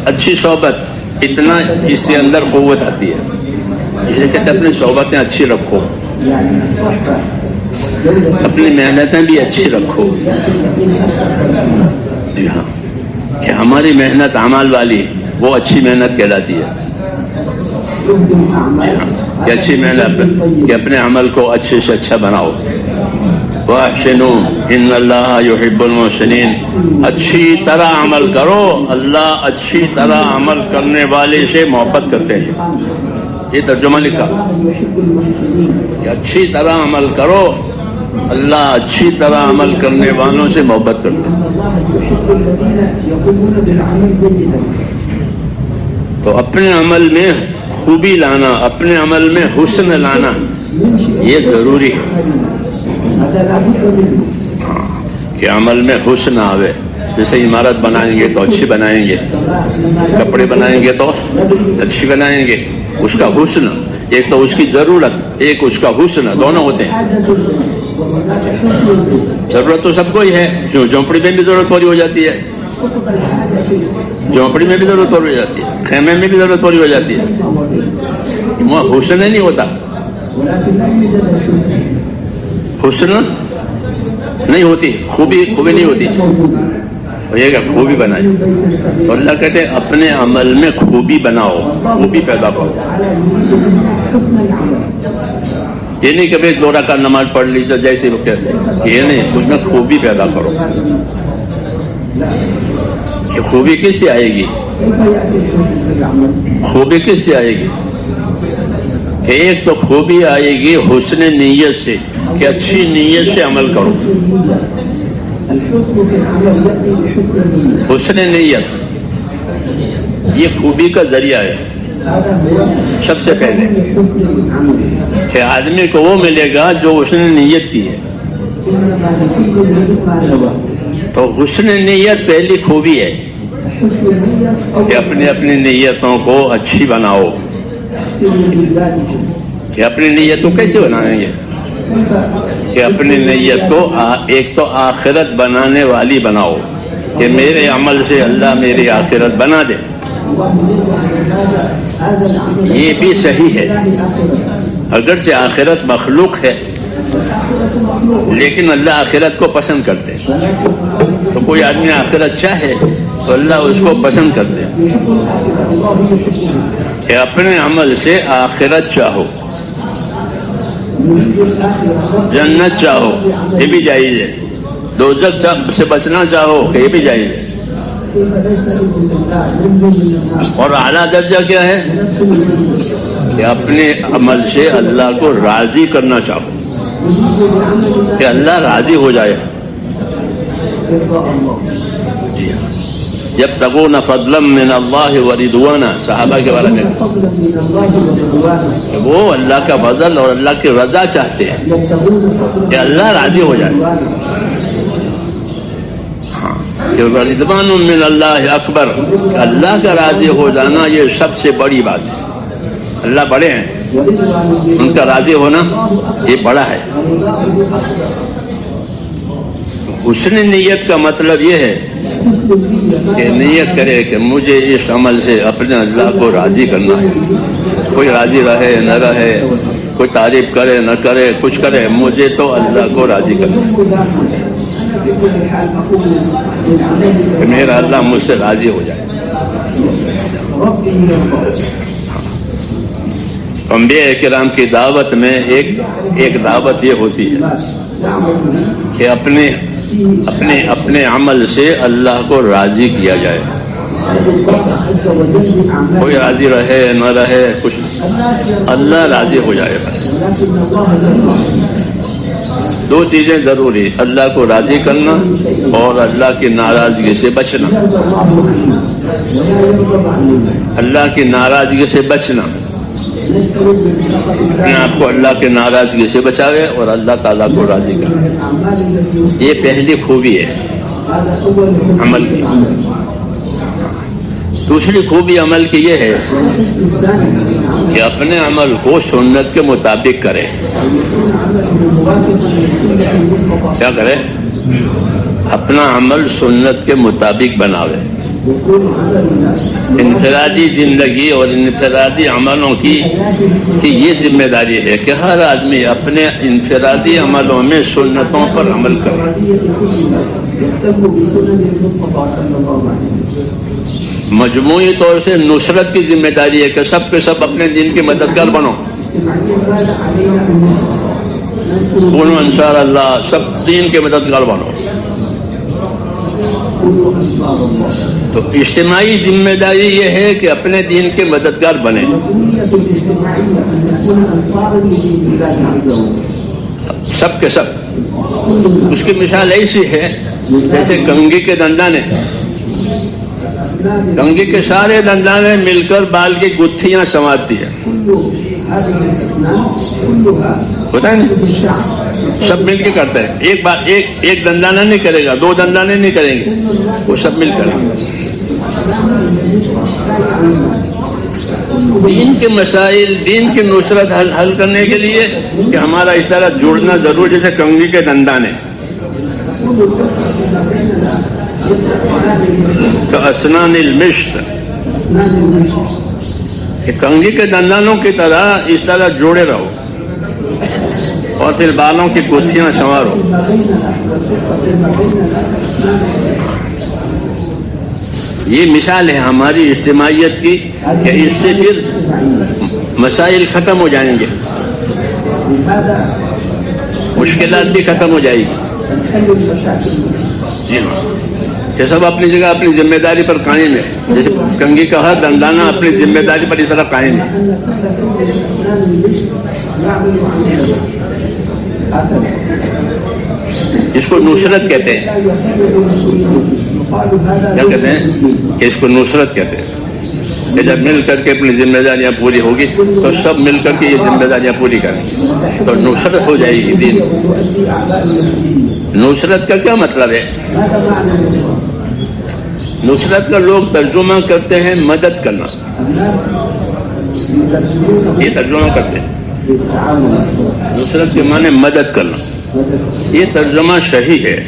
اچھی صحبت اتنا اس کے اندر قوت آتی ہے، اسے کہتے ہیں اپنی صحبتیں اچھی رکھو، اپنی محنتیں بھی اچھی رکھو۔ جی ہاں، کہ ہماری محنت اعمال والی وہ اچھی محنت کہلاتی ہے۔ جی ہاں، کہ اچھی محنت کہ اپنے عمل کو اچھے سے اچھا بناؤ۔ وَأَحْسِنُوا إِنَّ اللَّهَ يُحِبُّ الْمُحْسِنِينَ، اچھی طرح عمل کرو، اللہ اچھی طرح عمل کرنے والے سے محبت کرتے ہیں۔ یہ ترجمہ لکھا کہ اچھی طرح عمل کرو، اللہ اچھی طرح عمل کرنے والوں سے محبت کرتے ہیں۔ تو اپنے عمل میں خوبی لانا، اپنے عمل میں حسن لانا یہ ضروری ہے کہ عمل میں حسن آوے۔ جیسے عمارت بنائیں گے تو اچھی بنائیں گے، کپڑے بنائیں گے تو اچھی بنائیں گے، اس کا حسن، ایک تو اس کی ضرورت، ایک اس کا حسن، دونوں ہوتے ہیں۔ ضرورت تو سب کو ہی ہے، جو جھونپڑی میں بھی ضرورت پوری ہو جاتی ہے، جھونپڑی میں بھی ضرورت پوری ہو جاتی ہے، خیمے میں بھی ضرورت پوری ہو جاتی ہے، وہاں حسن نہیں ہوتا، حسن نہیں ہوتی، خوبی نہیں ہوتی، یہ کہ خوبی بنائی۔ تو اللہ کہتے ہیں اپنے عمل میں خوبی بناؤ، خوبی پیدا کرو۔ یہ نہیں کہ بھائی 2 رکعت نماز پڑھ لیجیے جیسے وہ کہتے ہیں، یہ نہیں، اس میں خوبی پیدا کرو۔ کہ خوبی کس سے آئے گی؟ خوبی کس سے آئے گی؟ کہ ایک تو خوبی آئے گی حسن نیت سے، کہ اچھی نیت سے عمل کرو۔ حسن نیت یہ خوبی کا ذریعہ ہے سب سے پہلے، کہ آدمی کو وہ ملے گا جو حسن نیت کی ہے۔ تو حسن نیت پہلی خوبی ہے کہ اپنی نیتوں کو اچھی بناؤ۔ کہ اپنی نیت کو کیسے بنائیں گے؟ کہ اپنی نیت کو ایک تو آخرت بنانے والی بناؤ، کہ میرے عمل سے اللہ میری آخرت بنا دے۔ یہ بھی صحیح ہے، اگرچہ آخرت مخلوق ہے لیکن اللہ آخرت کو پسند کرتے ہیں۔ تو کوئی آدمی آخرت چاہے تو اللہ اس کو پسند کرتے ہیں، کہ اپنے عمل سے آخرت چاہو، جنت چاہو، یہ بھی جائز ہے۔ دوزخ سے بچنا چاہو کہ یہ بھی جائز ہے۔ اور اعلیٰ درجہ کیا ہے؟ کہ اپنے عمل سے اللہ کو راضی کرنا چاہو، کہ اللہ راضی ہو جائے۔ جی ہاں، یبتغون فضلا من اللہ ورضوانا، صحابہ کے بارے میں فضلا من الله ورضوانا، کہ وہ اللہ کا فضل اور اللہ کی رضا چاہتے ہیں يبتغون فضلا کہ اللہ راضی ہو جائے. ہاں کہ رضوان من اللہ اکبر، اللہ کا راضی ہو جانا یہ سب سے بڑی بات ہے. اللہ بڑے ہیں، ورضوان ان کا راضی ہونا یہ بڑا ہے. حسن نیت کا مطلب یہ ہے کہ نیت کرے کہ مجھے اس عمل سے اپنے اللہ کو راضی کرنا ہے. کوئی راضی رہے نہ رہے، کوئی تعریف کرے نہ کرے، کچھ کرے، مجھے تو اللہ کو راضی کرنا ہے کہ میرا اللہ مجھ سے راضی ہو جائے. انبیاء کرام کی دعوت میں ایک دعوت یہ ہوتی ہے کہ اپنے عمل سے اللہ کو راضی کیا جائے. کوئی راضی رہے نہ رہے، کچھ اللہ راضی ہو جائے بس. دو چیزیں ضروری، اللہ کو راضی کرنا اور اللہ کی ناراضگی سے بچنا. اللہ کی ناراضگی سے بچنا، اپنے آپ کو اللہ کے ناراضگی سے بچاوے اور اللہ تعالیٰ کو راضی کرے. یہ پہلی خوبی ہے عمل کی. دوسری خوبی عمل کی یہ ہے کہ اپنے عمل کو سنت کے مطابق کرے. کیا کرے؟ اپنا عمل سنت کے مطابق بناوے. انفرادی زندگی اور انفرادی عملوں کی یہ ذمہ داری ہے کہ ہر آدمی اپنے انفرادی عملوں میں سنتوں پر عمل کرے. مجموعی طور سے نصرت کی ذمہ داری ہے کہ سب کے سب اپنے دین کے مددگار بنو. کونوا انصار اللہ، سب دین کے مددگار بنو. تو اجتماعی ذمہ داری یہ ہے کہ اپنے دین کے مددگار بنے. سب کے سب. اس کی مثال ایسی ہے جیسے کنگھی کے دندانے، کنگھی کے سارے دندانے مل کر بال کی گتھیاں سنوارتی ہیں. ہوتا ہے نا، سب مل کے کرتے ہیں. ایک دندانہ نہیں کرے گا، دو دندانے نہیں کریں گے، وہ سب مل کر. دین کے مسائل، دین کی نصرت حل کرنے کے لیے کہ ہمارا اس طرح جڑنا ضرور، جیسے کنگھی کے دندانے تو اسنان المشط، کہ کنگھی کے دندانوں کی طرح اس طرح جوڑے رہو اور پھر بالوں کی گتھیاں سنوارو. یہ مثال ہے ہماری اجتماعیت کی کہ اس سے پھر مسائل ختم ہو جائیں گے، مشکلات بھی ختم ہو جائے گی. جی ہاں، کہ سب اپنی جگہ اپنی ذمہ داری پر قائم ہے. جیسے کنگھی کا ہر دندانہ اپنی ذمہ داری پر اس طرح قائم ہے. اس کو نصرت کہتے ہیں. کیا کہتے ہیں؟ کہ اس کو نصرت کہتے ہیں. کہ جب مل کر کے اپنی ذمہ داریاں پوری ہوگی تو سب مل کر کے یہ ذمہ داریاں پوری کریں گے تو نصرت ہو جائے گی دین. نصرت کا کیا مطلب ہے؟ نصرت کا لوگ ترجمہ کرتے ہیں مدد کرنا. یہ ترجمہ کرتے ہیں نصرت کے معنی مدد کرنا. یہ ترجمہ صحیح ہے،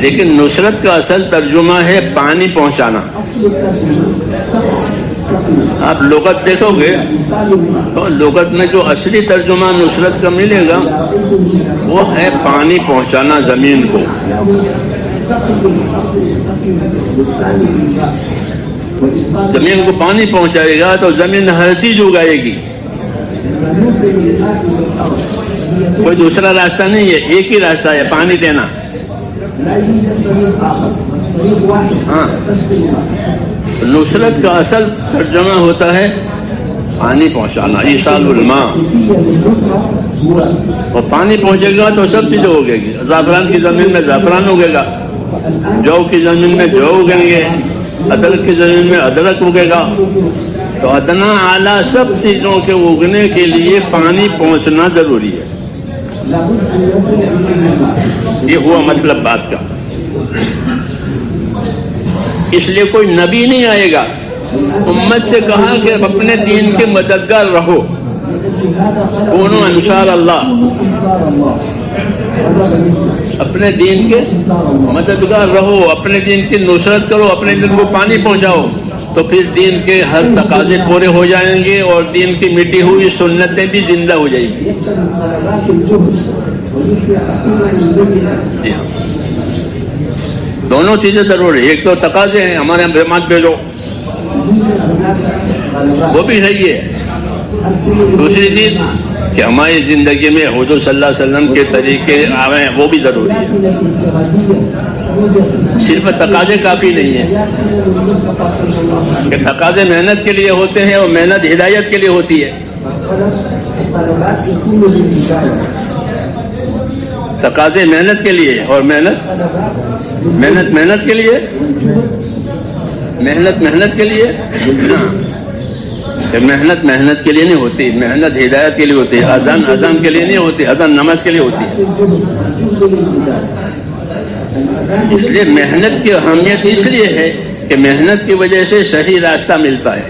لیکن نصرت کا اصل ترجمہ ہے پانی پہنچانا. آپ لغت دیکھو گے تو لغت میں جو اصلی ترجمہ نصرت کا ملے گا وہ ہے پانی پہنچانا زمین کو. زمین کو پانی پہنچائے گا تو زمین ہر چیز اگائے گی. کوئی دوسرا راستہ نہیں ہے، ایک ہی راستہ ہے، پانی دینا. ہاں، نصرت کا اصل ترجمہ ہوتا ہے پانی پہنچانا، ایصال الماء. اور پانی پہنچے گا تو سب چیزیں اگے گی. زعفران کی زمین میں زعفران اگے گا، جو کی زمین میں جو اگیں گے، ادرک کی زمین میں ادرک اگے گا. تو ادنا اعلیٰ سب چیزوں کے اگنے کے لیے پانی پہنچنا ضروری ہے. یہ ہوا مطلب بات کا. اس لیے کوئی نبی نہیں آئے گا، امت سے کہا کہ اپنے دین کے مددگار رہو، کونوا انصار اللہ، اپنے دین کے مددگار رہو، اپنے دین کی نصرت کرو، اپنے دین کو پانی پہنچاؤ، تو پھر دین کے ہر تقاضے پورے ہو جائیں گے اور دین کی مٹی ہوئی سنتیں بھی زندہ ہو جائیں گی. دونوں چیزیں ضروری. ایک تو تقاضے ہیں، ہمارے یہاں بیمات بھیجو، وہ بھی صحیح ہے. دوسری چیز کہ ہماری زندگی میں حضور صلی اللہ علیہ وسلم کے طریقے آئے ہیں، وہ بھی ضروری ہے. صرف تقاضے کافی نہیں ہے کہ تقاضے محنت کے لیے ہوتے ہیں اور محنت ہدایت کے لیے ہوتی ہے. تقاضے محنت کے لیے اور محنت کے لیے، محنت کے لیے. محنت کے لیے نہیں ہوتی، محنت ہدایت کے لیے ہوتی ہے. اذان کے لیے نہیں ہوتی، اذان نماز کے لیے ہوتی ہے. اس لیے محنت کی اہمیت اس لیے ہے کہ محنت کی وجہ سے صحیح راستہ ملتا ہے.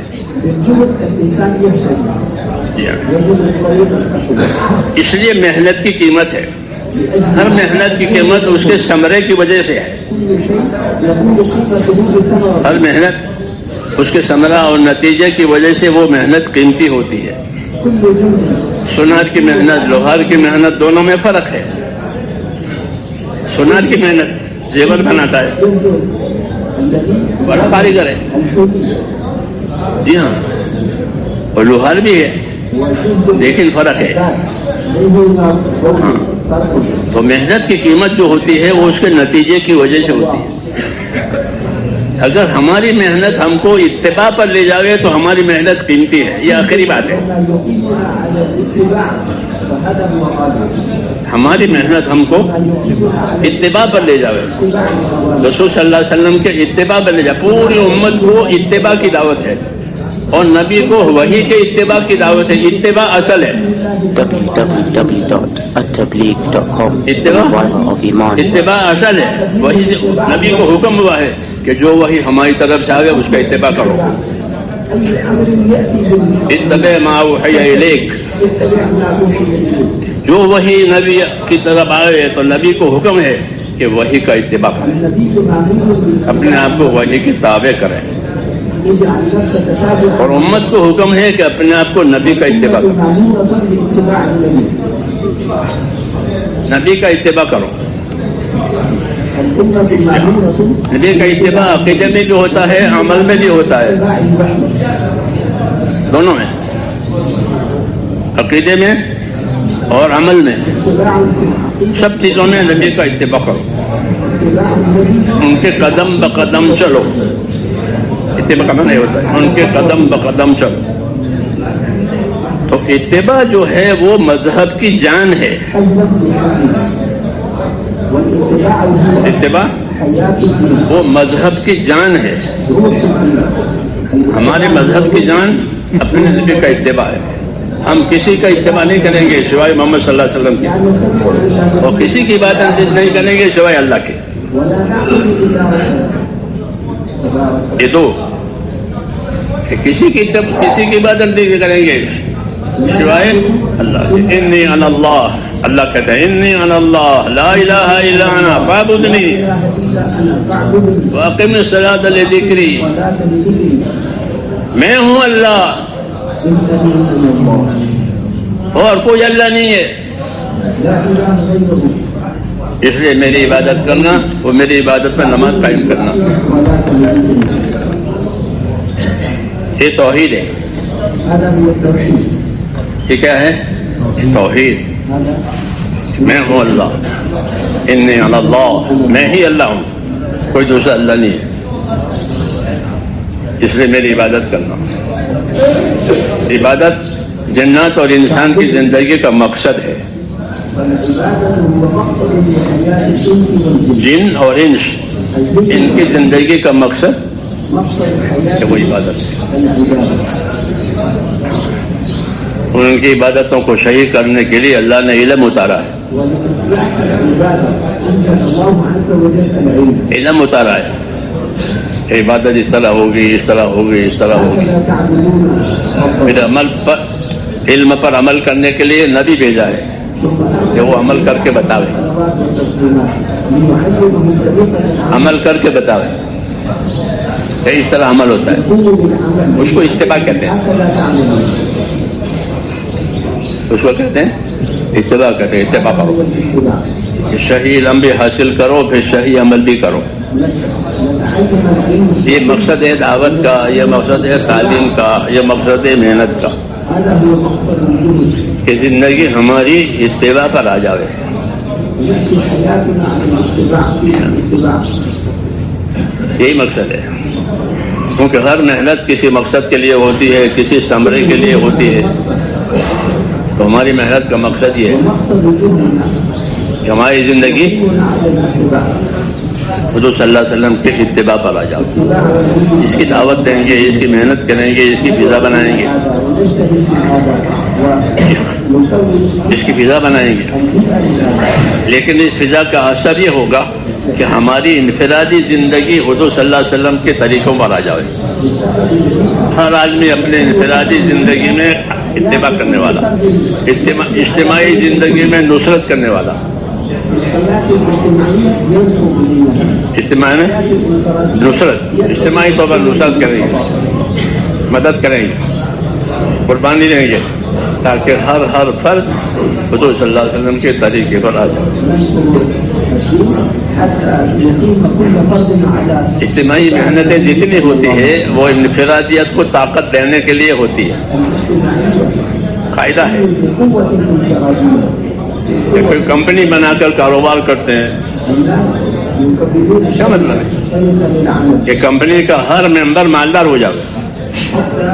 اس لیے محنت کی قیمت ہے. ہر محنت کی قیمت اس کے ثمرے کی وجہ سے ہے. ہر محنت اس کے ثمرہ اور نتیجے کی وجہ سے وہ محنت قیمتی ہوتی ہے. سونار کی محنت، لوہار کی محنت، دونوں میں فرق ہے. سونار کی محنت زیور بناتا ہے، بڑا کاریگر ہے، جی ہاں، اور لوہار بھی ہے، لیکن فرق ہے. ہاں، تو محنت کی قیمت جو ہوتی ہے وہ اس کے نتیجے کی وجہ سے ہوتی ہے. اگر ہماری محنت ہم کو اتباع پر لے جاوے تو ہماری محنت قیمتی ہے. یہ آخری بات ہے. ہماری محنت ہم کو اتباع پر لے جاوے، رسول صلی اللہ علیہ وسلم کے اتباع پر لے جائے. پوری امت کو اتباع کی دعوت ہے اور نبی کو وحی کے اتباع کی دعوت ہے. اتباع اصل ہے. اتباع اصل ہے. وہی سے نبی کو حکم ہوا ہے کہ جو وہی ہماری طرف سے آگے اس کا اتباع کرو. اتبع ما اوحی الیک، جو وہی نبی کی طرف آئے تو نبی کو حکم ہے کہ وہی کا اتباع کریں، اپنے آپ کو وہی کے تابع کریں. اور امت کو حکم ہے کہ اپنے آپ کو نبی کا اتباع کرو، نبی کا اتباع کرو. نبی کا اتباع عقیدے میں بھی ہوتا ہے، عمل میں بھی ہوتا ہے، دونوں میں، عقیدے میں اور عمل میں، سب چیزوں میں نبی کا اتباع کرو. ان کے قدم بقدم چلو. اتباع کرنا نہیں ہوتا ہے، ان کے قدم بقدم چلو. تو اتباع جو ہے وہ مذہب کی جان ہے. اتباع وہ مذہب کی جان ہے. ہمارے مذہب کی جان اپنے نبی کا اتباع ہے. ہم کسی کا اتباع نہیں کریں گے سوائے محمد صلی اللہ علیہ وسلم کے، اور کسی کی عبادت نہیں کریں گے سوائے اللہ کے. یہ دو، کسی کی عبادت نہیں کریں گے سوائے اللہ کے. انی انا اللہ، اللہ کہتا ہے انی انا اللہ لا الہ الا انا فاعبدنی واقم الصلاۃ لذکری. میں ہوں اللہ اور کوئی اللہ نہیں ہے. اس لیے میری عبادت کرنا، وہ میری عبادت میں نماز قائم کرنا، یہ توحید ہے. یہ کیا ہے؟ توحید. میں ہوں اللہ، انی انا اللہ، میں ہی اللہ ہوں، کوئی دوسرا اللہ نہیں ہے. اس لیے میری عبادت کرنا. عبادت جنات اور انسان کی زندگی کا مقصد ہے. جن اور انس ان کی زندگی کا مقصد مقصد الحياة کہ وہ عبادت ہے. العبادة. ان کی عبادتوں کو صحیح کرنے کے لیے اللہ نے علم اتارا ہے. ولإصلاح العبادة أنزل الله عز وجل العلم. علم اتارا ہے کہ عبادت اس طرح ہوگی، اس طرح ہوگی، اس طرح ہوگی. هكذا تعبدون پھر علم پر عمل کرنے کے لیے نبی بھیجا ہے کہ وہ عمل کر کے بتاوے، الصلوات والتسليمات ليعلمهم طريقة عمل کر کے بتاوے کہ اس طرح عمل ہوتا ہے. العمل بالعمل. اس کو اتباع کہتے ہیں. هكذا تعملون. اس کو کہتے ہیں اتباع کہتے ہیں. اتباع کرو والاتباع. کہ صحیح علم بھی حاصل کرو، پھر صحیح عمل بھی کرو. نتعلم العلم. یہ مقصد ہے دعوت کا، یہ مقصد ہے تعلیم کا، یہ مقصد ہے محنت کا هذا هو مقصد الوجود. کہ زندگی ہماری اتباع پر آ جاوے. يأتي حياتنا على الاتباع في الاتباع. یہی مقصد ہے، کیونکہ ہر محنت کسی مقصد کے لیے ہوتی ہے، کسی ثمرے کے لیے ہوتی ہے. تو ہماری محنت کا مقصد یہ ہے ومقصد وجودنا کہ ہماری زندگی يكون على الاتباع. حضور صلی اللہ علیہ وسلم کے اتباع پر آ جاؤ. اتباع النبي. اس کی دعوت دیں گے، اس کی محنت کریں گے، اس کی فضا بنائیں گے، هذا ونجتهد في هذا ونكون اس کی فضا بنائیں گے. البيئة لهذا. لیکن اس فضا کا اثر یہ ہوگا کہ ہماری انفرادی زندگی حضور صلی اللہ علیہ وسلم کے طریقوں پر آ جائے. ہر آدمی اپنے انفرادی زندگی میں اتباع کرنے والا، اجتماعی زندگی میں نصرت کرنے والا. الحياة الاجتماعية ينصر بدينها. اجتماعی میں الحياة الانفرادية نصرت، اجتماعی طور پر نصرت کریں گے، مدد کریں گے، قربانی دیں گے تاکہ ہر فرد حضور صلی اللہ علیہ وسلم کے طریقے پر آ جائے. ننصر الدين حتى يقيم كل فرد على اجتماعی محنتیں جتنی ہوتی ہے وہ انفرادیت کو طاقت دینے کے لیے ہوتی ہے. الاجتماعية قاعدہ ہے بقوة الانفرادية. کہ کوئی کمپنی بنا کر کاروبار کرتے ہیں، الناس يكبرون کیا مطلب ہے شركة للعمل کہ کمپنی کا ہر ممبر مالدار ہو جائے حتى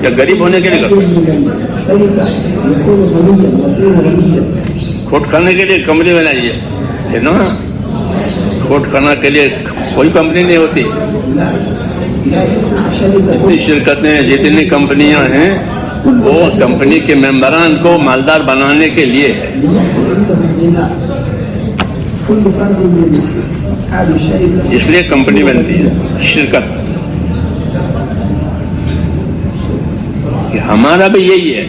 یا غریب ہونے کے لیے کرتے يكون من الشركة يكون غنيا يصير غنيا. کھوٹ کھانے کے لیے کمپنی بنائیے ہے نا. کھوٹ کھانے کے لیے کوئی کمپنی نہیں ہوتی. لا يصنع شركة جتنی شرکتیں جتنی کمپنیاں ہیں وہ کمپنی کے ممبران کو مالدار بنانے کے لیے ہے. كل فرد من أصحاب الشركة اس لیے کمپنی بنتی ہے شرکت. کہ ہمارا بھی یہی ہے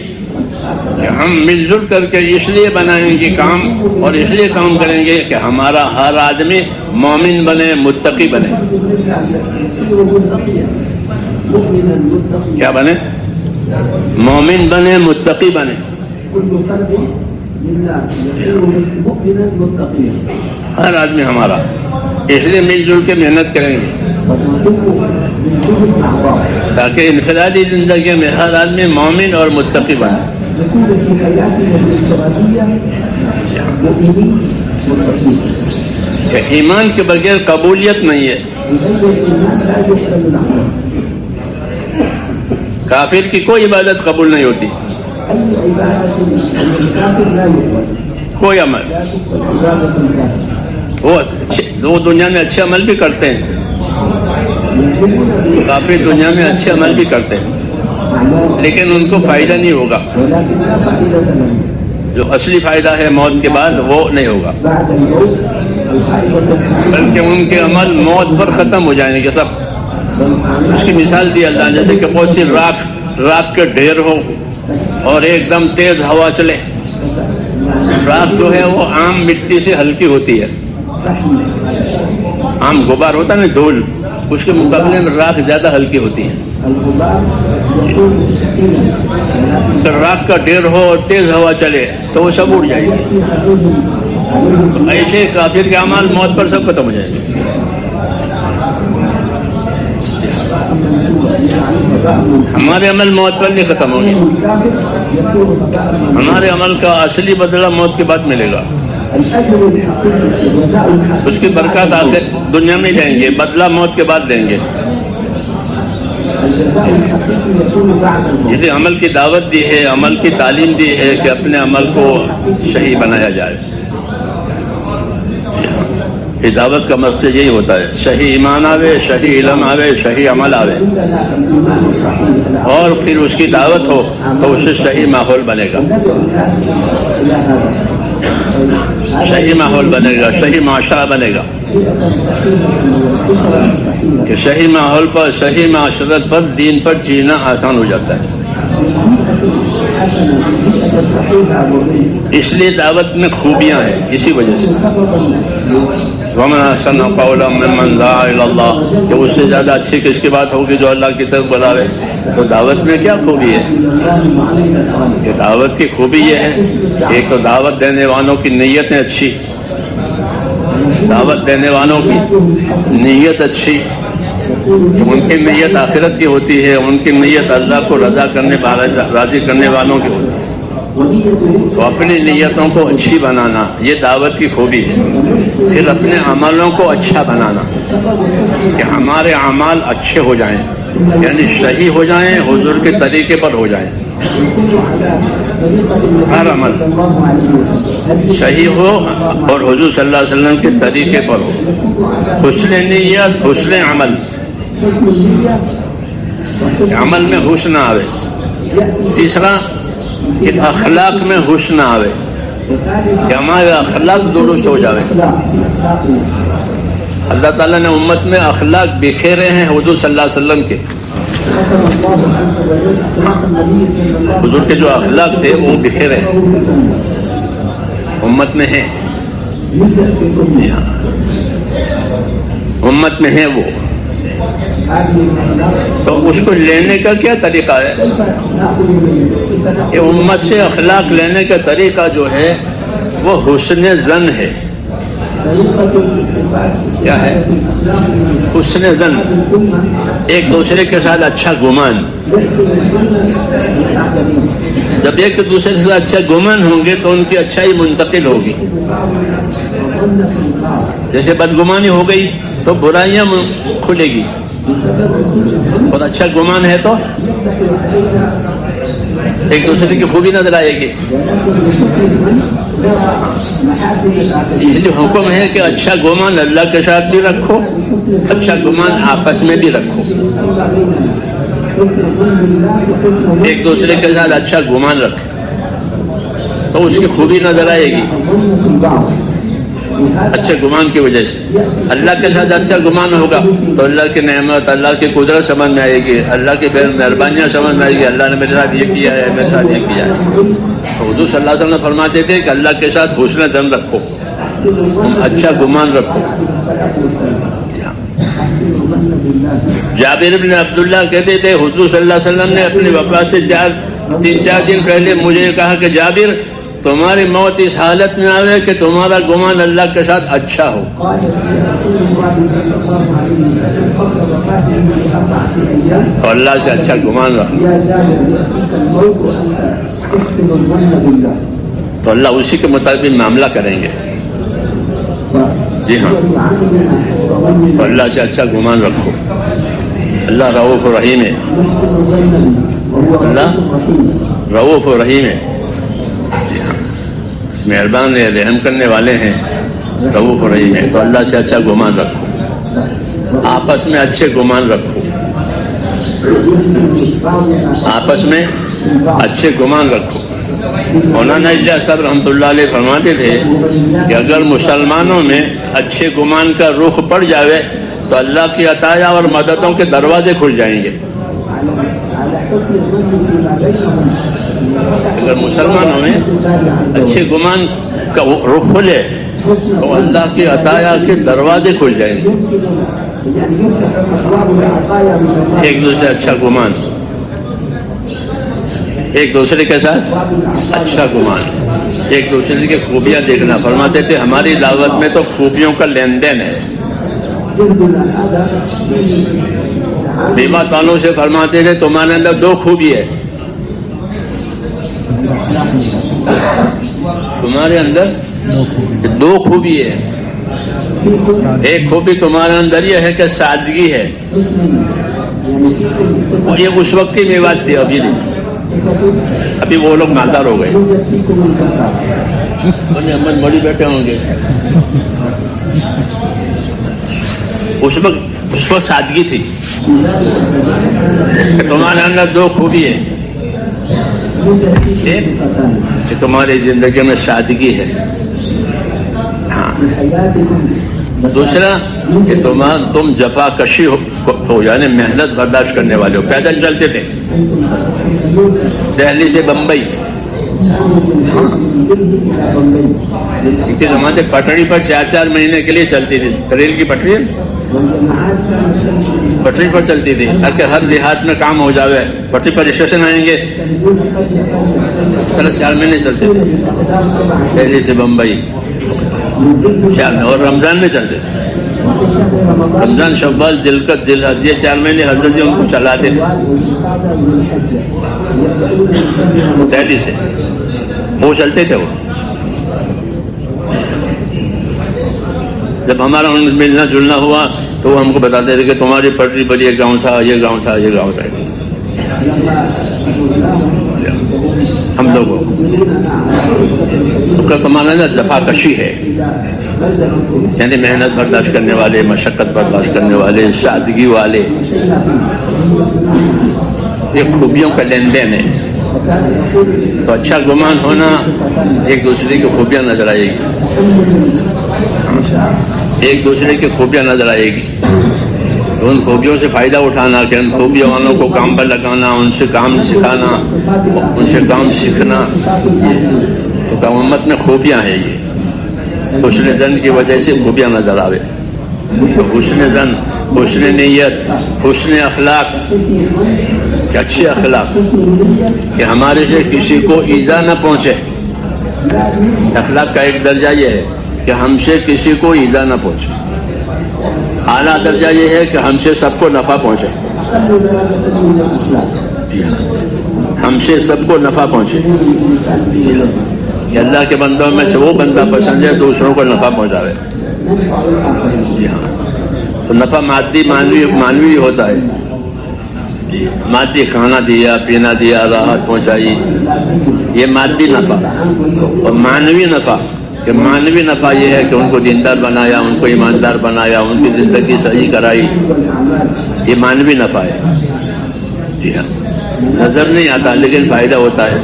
کہ ہم مل جل کر کے اس لیے بنائیں گے کام اور اس لیے کام کریں گے کہ ہمارا ہر آدمی مومن بنے، متقی بنے. مؤمنا متقيا. کیا بنے؟ مومن بنے، متقی بنے. كل فرد منا يصير مؤمنا متقيا. ہر آدمی ہمارا اس لیے مل جل کے محنت کریں گے ونقوم بالجهد مع بعض. تاکہ انفرادی زندگی میں ہر آدمی مومن اور متقی بنے. نكون في حياتنا الانفرادية مؤمنين متقين. کہ ایمان کے بغیر قبولیت نہیں ہے. بغير الإيمان لا يقبل العمل. کافر کی کوئی عبادت قبول نہیں ہوتی، أي عبادة للكافر لا يقبل. کوئی عمل. لا تقبل عبادة الكافر. وہ دنیا میں اچھے عمل بھی کرتے ہیں، يقومون کافر دنیا میں اچھے عمل بھی کرتے ہیں بأعمال لیکن ان کو فائدہ نہیں ہوگا. ولكن لا فائدة لهم. جو اصلی فائدہ ہے موت کے بعد وہ نہیں ہوگا، بعد الموت الفائدة الحقيقية. بلکہ ان کے عمل موت پر ختم ہو جائیں گے سب. اس کی مثال دی اللہ نے، جیسے کہ بہت سی راک کے ڈھیر ہو اور ایک دم تیز ہوا چلے. راک جو ہے وہ عام مٹی سے ہلکی ہوتی ہے. عام غبار ہوتا ہے نا، دھول، اس کے مقابلے میں راک زیادہ ہلکی ہوتی ہے. الغبار يكون ثقيلا اگر راک کا ڈھیر ہو اور تیز ہوا چلے تو وہ سب اڑ جائے گی. عليهم ایسے کافر کے اعمال موت پر سب ختم ہو جائیں گے. ہمارے عمل موت پر نہیں ختم ہوں گے. ہمارے عمل کا اصلی بدلہ موت کے بعد ملے گا. اس کی برکات آخر دنیا میں دیں گے، بدلہ موت کے بعد دیں گے. یہ عمل کی دعوت دی ہے، عمل کی تعلیم دی ہے کہ اپنے عمل کو صحیح بنایا جائے. یہ دعوت کا مقصد یہی ہوتا ہے، صحیح ایمان آوے، صحیح علم آوے، صحیح عمل آوے، اور پھر اس کی دعوت ہو تو اس سے صحیح ماحول بنے گا، صحیح ماحول بنے گا، صحیح معاشرہ بنے گا، کہ صحیح ماحول پر، صحیح معاشرت پر، دین پر جینا آسان ہو جاتا ہے۔ اس لیے دعوت میں خوبیاں ہیں، اسی وجہ سے وَمَنْ أَحْسَنُ قَوْلًا مِّمَّنْ دَعَا إِلَى اللَّهِ، کہ اس سے زیادہ اچھی کس کی بات ہوگی جو اللہ کی طرف بلاوے۔ تو دعوت میں کیا خوبی ہے؟ کہ دعوت کی خوبی یہ ہے، ایک تو دعوت دینے والوں کی نیتیں اچھی، دعوت دینے والوں کی نیت اچھی، کہ ان کی نیت آخرت کی ہوتی ہے، ان کی نیت اللہ کو راضی کرنے والوں کی ہوتی ہے، تو اپنی نیتوں کو اچھی بنانا یہ دعوت کی خوبی ہے۔ پھر اپنے عملوں کو اچھا بنانا، کہ ہمارے اعمال اچھے ہو جائیں، یعنی صحیح ہو جائیں، حضور کے طریقے پر ہو جائیں، ہر عمل صحیح ہو اور حضور صلی اللہ علیہ وسلم کے طریقے پر ہو، حسن نیت، حسن عمل، عمل میں حسن آوے۔ تیسرا کہ اخلاق میں حسن آوے، کہ ہمارے اخلاق درست ہو جاوے۔ اللہ تعالیٰ نے امت میں اخلاق بکھیرے ہیں حضور صلی اللہ علیہ وسلم کے، حضور کے جو اخلاق تھے وہ بکھیرے ہیں، امت میں ہیں، امت میں ہیں وہ، تو اس کو لینے کا کیا طریقہ ہے؟ کہ امت سے اخلاق لینے کا طریقہ جو ہے وہ حسن ظن ہے۔ کیا ہے؟ حسن ظن، ایک دوسرے کے ساتھ اچھا گمان۔ جب ایک دوسرے کے ساتھ اچھا گمان ہوں گے تو ان کی اچھائی منتقل ہوگی۔ جیسے بدگمانی ہو گئی تو برائیاں کھلے گی، اور اچھا گمان ہے تو ایک دوسرے کی خوبی نظر آئے گی۔ اس لیے حکم ہے کہ اچھا گمان اللہ کے ساتھ بھی رکھو، اچھا گمان آپس میں بھی رکھو، ایک دوسرے کے ساتھ اچھا گمان رکھو تو اس کی خوبی نظر آئے گی، اچھے گمان کی وجہ سے۔ اللہ کے ساتھ اچھا گمان ہوگا تو اللہ کی نعمت، اللہ کی قدرت سمجھ میں آئے گی، اللہ کی مہربانیاں سمجھ میں آئے گی، اللہ نے میرے ساتھ یہ کیا ہے، میرے ساتھ یہ کیا ہے۔ تو حضور صلی اللہ علیہ وسلم فرماتے تھے کہ اللہ کے ساتھ حسن ظن رکھو، اچھا گمان رکھو۔ جابر بن عبداللہ کہتے تھے حضور صلی اللہ علیہ وسلم نے اپنی وفات سے 3-4 دن پہلے مجھے کہا کہ جابر تمہاری موت اس حالت میں آوے کہ تمہارا گمان اللہ کے ساتھ اچھا ہو۔ تو اللہ سے اچھا گمان رکھو تو اللہ اسی کے مطابق معاملہ کریں گے۔ جی ہاں، تو اللہ سے اچھا گمان رکھو۔ اللہ رؤوف رحیم ہے، اللہ رؤوف رحیم ہے، مہربان ہے، رحم کرنے والے ہیں، رؤوف رحیم ہے۔ تو اللہ سے اچھا گمان رکھو، آپس میں اچھے گمان رکھو، آپس میں اچھے گمان رکھو۔ مولانا اجازت صاحب رحمۃ اللہ علیہ فرماتے تھے کہ اگر مسلمانوں میں اچھے گمان کا رخ پڑ جاوے تو اللہ کی عطایا اور مددوں کے دروازے کھل جائیں گے۔ اگر مسلمانوں میں اچھے گمان کا رخ کھلے تو اللہ کی عطایا کے دروازے کھل جائیں گے۔ ایک دوسرے اچھا گمان، ایک دوسرے کے ساتھ اچھا گمان، ایک دوسرے کی خوبیاں دیکھنا۔ فرماتے تھے ہماری دعوت میں تو خوبیوں کا لین دین ہے۔ بیمہ تانوں سے فرماتے تھے تمہارے اندر 2 خوبی ہے، تمہارے اندر 2 خوبی ہے۔ ایک خوبی تمہارے اندر یہ ہے کہ سادگی ہے، اور یہ اس وقت کی بات تھی، ابھی نہیں، ابھی وہ لوگ مالدار ہو گئے، احمد مڑی بیٹھے ہوں گے۔ اس وقت سادگی تھی کہ تمہارے اندر دو خوبی ہے، ایک کہ تمہاری زندگی میں سادگی ہے، ہاں، دوسرا کہ تم جفا کشی ہو یعنی محنت برداشت کرنے والے ہو. پیدل چلتے تھے دہلی سے بمبئی، زمانے پٹڑی پر 4 مہینے کے لیے چلتی تھی. ریل کی پٹڑی پر چلتی تھی تاکہ ہر دیہات میں کام ہو جاوے. پٹری پر اسٹیشن آئیں گے، چلو 4 مہینے چلتے تھے دہلی سے بمبئی 4 مہینے. اور رمضان میں چلتے تھے، رمضان، شوال، ذوالقعدہ، ذوالحج، یہ 4 مہینے حضرت جی ان کو چلاتے تھے دہلی سے. وہ چلتے تھے. وہ جب ہمارا ان ملنا جلنا ہوا تو وہ ہم کو بتاتے تھے کہ تمہاری پٹری پر یہ گاؤں تھا، یہ گاؤں تھا، یہ گاؤں تھا. ہم لوگوں کا کمانا نا جفا کشی ہے، یعنی محنت برداشت کرنے والے، مشقت برداشت کرنے والے، سادگی والے. یہ خوبیوں کا لین دین ہے. تو اچھا گمان ہونا، ایک دوسرے کی خوبیاں نظر آئے گی، ایک دوسرے کی خوبیاں نظر آئے گی. تو ان خوبیوں سے فائدہ اٹھانا، کہ ان خوبیوں والوں کو کام پر لگانا، ان سے کام سکھانا، ان سے کام سیکھنا. تو امت میں خوبیاں ہیں. یہ حسن زن کی وجہ سے خوبیاں نظر آوے. تو حسن زن، حسن نیت، حسن اخلاق، کہ اچھے اخلاق، کہ ہمارے سے کسی کو ایذا نہ پہنچے. اخلاق کا ایک درجہ یہ ہے کہ ہم سے کسی کو ایذا نہ پہنچے. اعلیٰ درجہ یہ ہے کہ ہم سے سب کو نفع پہنچے. ہم سے سب کو نفع پہنچے. کہ اللہ کے بندوں میں سے وہ بندہ پسند ہے دوسروں کو نفع پہنچاوے. جی ہاں. تو نفع مادی مانوی ہوتا ہے. جی، مادی کھانا دیا، پینا دیا، راحت پہنچائی، یہ مادی نفع. اور مانوی نفع، کہ مانوی نفع یہ ہے کہ ان کو دیندار بنایا، ان کو ایماندار بنایا، ان کی زندگی صحیح کرائی. یہ مانوی نفع ہے. جی ہاں، نظر نہیں آتا لیکن فائدہ ہوتا ہے.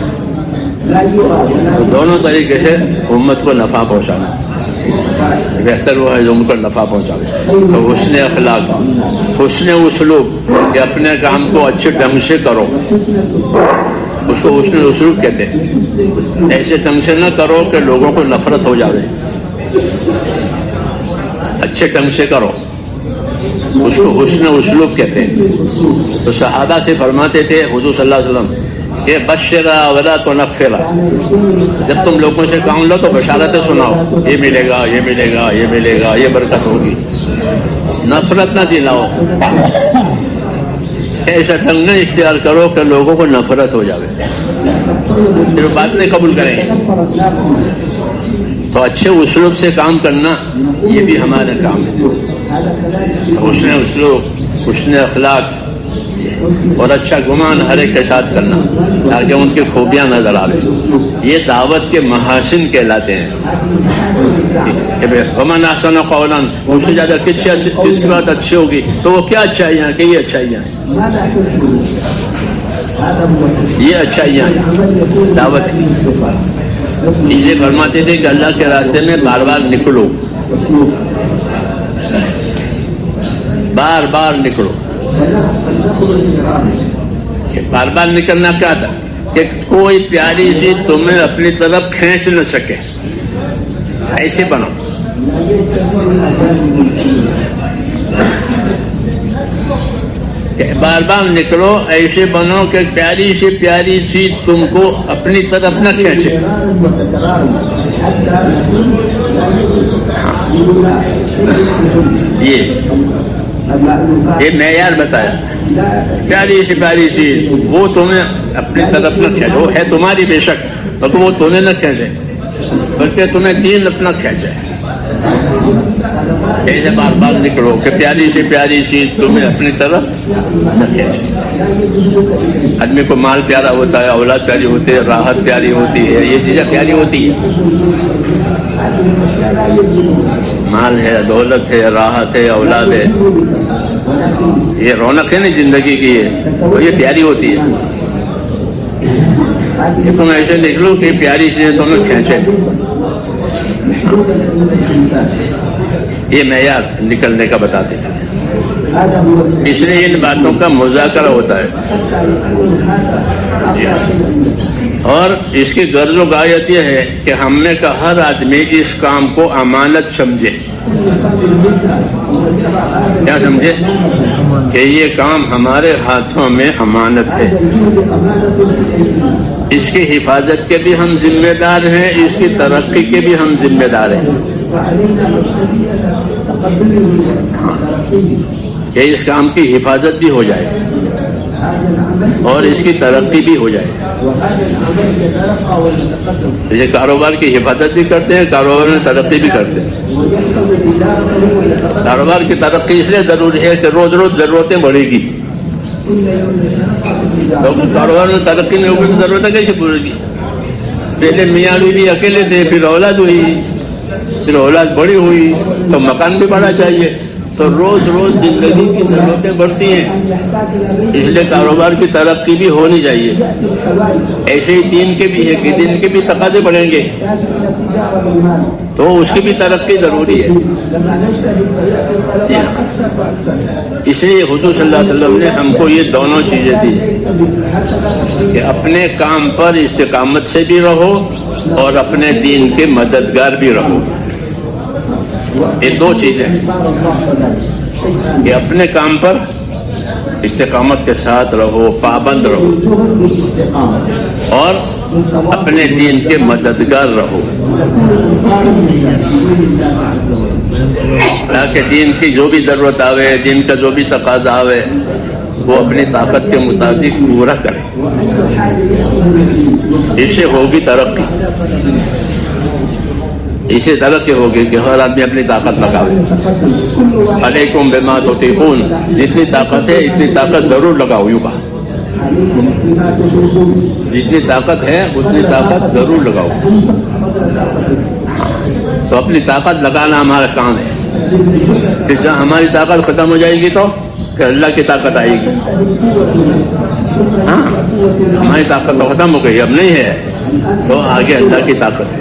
تو دونوں طریقے سے امت کو نفع پہنچانا. بہتر وہ ہے جو ان کو نفع پہنچاوے. تو حسن اخلاق، حسن اسلوب، کہ اپنے کام کو اچھے ڈھنگ سے کرو. اس کو حسن اسلوب کہتے ہیں. ایسے ڈھنگ سے نہ کرو کہ لوگوں کو نفرت ہو جاوے. اچھے ڈھنگ سے کرو، اس کو حسن اسلوب کہتے ہیں. تو صحابہ سے فرماتے تھے حضور صلی اللہ علیہ وسلم کہ بشرا ولا تنفرا، جب تم لوگوں سے کام لو تو بشارتیں سناؤ، یہ ملے گا، یہ ملے گا، یہ ملے گا، یہ برکت ہوگی. نفرت نہ دلاؤ. ایسا ڈھنگ نہ اختیار کرو کہ لوگوں کو نفرت ہو جائے، پھر بات نہیں قبول کریں گے. تو اچھے اسلوب سے کام کرنا یہ بھی ہمارا کام ہے. حسن اسلوب، حسن اخلاق اور اچھا گمان ہر ایک کے ساتھ کرنا تاکہ ان کی خوبیاں نظر آئے. یہ دعوت کے محاسن کہلاتے ہیں. ومن احسن قولا، اس سے زیادہ کس کی بات اچھی ہوگی تو وہ کیا اچھائیاں ہیں کہ یہ اچھائیاں ہیں، یہ اچھائیاں ہیں دعوت کی. یہ فرماتے تھے کہ اللہ کے راستے میں بار بار نکلو، بار بار نکلو. بار بار نکلنا کیا تھا کہ کوئی پیاری سی تمہیں اپنی طرف کھینچ نہ سکے، ایسے بنو. کہ بار بار نکلو، ایسے بنو کہ پیاری سی تم کو اپنی طرف نہ کھینچے. یہ معیار بتایا. پیاری سی وہ تمہیں اپنی طرف نہ کھینچے. وہ ہے تمہاری بے شک، مگر وہ تمہیں نہ کھینچے بلکہ تمہیں دین اپنا کھینچے. ایسے بار بار نکلو کہ پیاری سی تمہیں اپنی طرف نہ کھینچے. آدمی کو مال پیارا ہوتا ہے، اولاد پیاری ہوتی ہے، راحت پیاری ہوتی ہے، یہ چیزیں پیاری ہوتی ہے. مال ہے، دولت ہے، راحت ہے، اولاد ہے، یہ رونق ہے نا زندگی کی، تو یہ پیاری ہوتی ہے. کہ تم ایسے دیکھ لو کہ پیاری چیزیں تمہیں کھینچے، یہ معیار نکلنے کا بتاتے تھے. اس لیے ان باتوں کا مذاکرہ ہوتا ہے. اور اس کی غرض و غایت یہ ہے کہ ہم نے کا ہر آدمی اس کام کو امانت سمجھے. کیا سمجھے؟ کہ یہ کام ہمارے ہاتھوں میں امانت ہے، اس کی حفاظت کے بھی ہم ذمہ دار ہیں، اس کی ترقی کے بھی ہم ذمہ دار ہیں. کہ اس کام کی حفاظت بھی ہو جائے اور اس کی ترقی بھی ہو جائے. یہ کاروبار کی حفاظت بھی کرتے ہیں، کاروبار میں ترقی بھی کرتے ہیں. کاروبار کی ترقی اس لیے ضروری ہے کہ روز روز ضرورتیں بڑھے گی. کاروبار میں ترقی نہیں ہوگی تو ضرورتیں کیسے پورے گی؟ پہلے میاں بیوی اکیلے تھے، پھر اولاد ہوئی، پھر اولاد بڑی ہوئی تو مکان بھی بڑا چاہیے. تو روز روز زندگی کی ضرورتیں بڑھتی ہیں، اس لیے کاروبار کی ترقی بھی ہونی چاہیے. ایسے ہی دین کے بھی ہے کہ دین کے بھی تقاضے بڑھیں گے تو اس کی بھی ترقی ضروری ہے. جی ہاں، اس لیے حضور صلی اللہ علیہ وسلم نے ہم کو یہ دونوں چیزیں دی کہ اپنے کام پر استقامت سے بھی رہو اور اپنے دین کے مددگار بھی رہو. یہ دو چیزیں کہ اپنے کام پر استقامت کے ساتھ رہو، پابند رہو، اور اپنے دین کے مددگار رہو، تاکہ دین کی جو بھی ضرورت آوے، دین کا جو بھی تقاضا آوے وہ اپنی طاقت کے مطابق پورا کرے. اس سے ہوگی ترقی، اسے ترقی ہوگی کہ ہر آدمی اپنی طاقت لگاوے. علیکم بما تطیقون، جتنی طاقت ہے اتنی طاقت ضرور لگاؤ. یوں کہا جتنی طاقت ہے اتنی طاقت ضرور لگاؤ. تو اپنی طاقت لگانا ہمارا کام ہے. کہ جہاں ہماری طاقت ختم ہو جائے گی تو پھر اللہ کی طاقت آئے گی. ہاں، ہماری طاقت تو ختم ہو گئی، اب نہیں ہے، تو آگے اللہ کی طاقت ہے.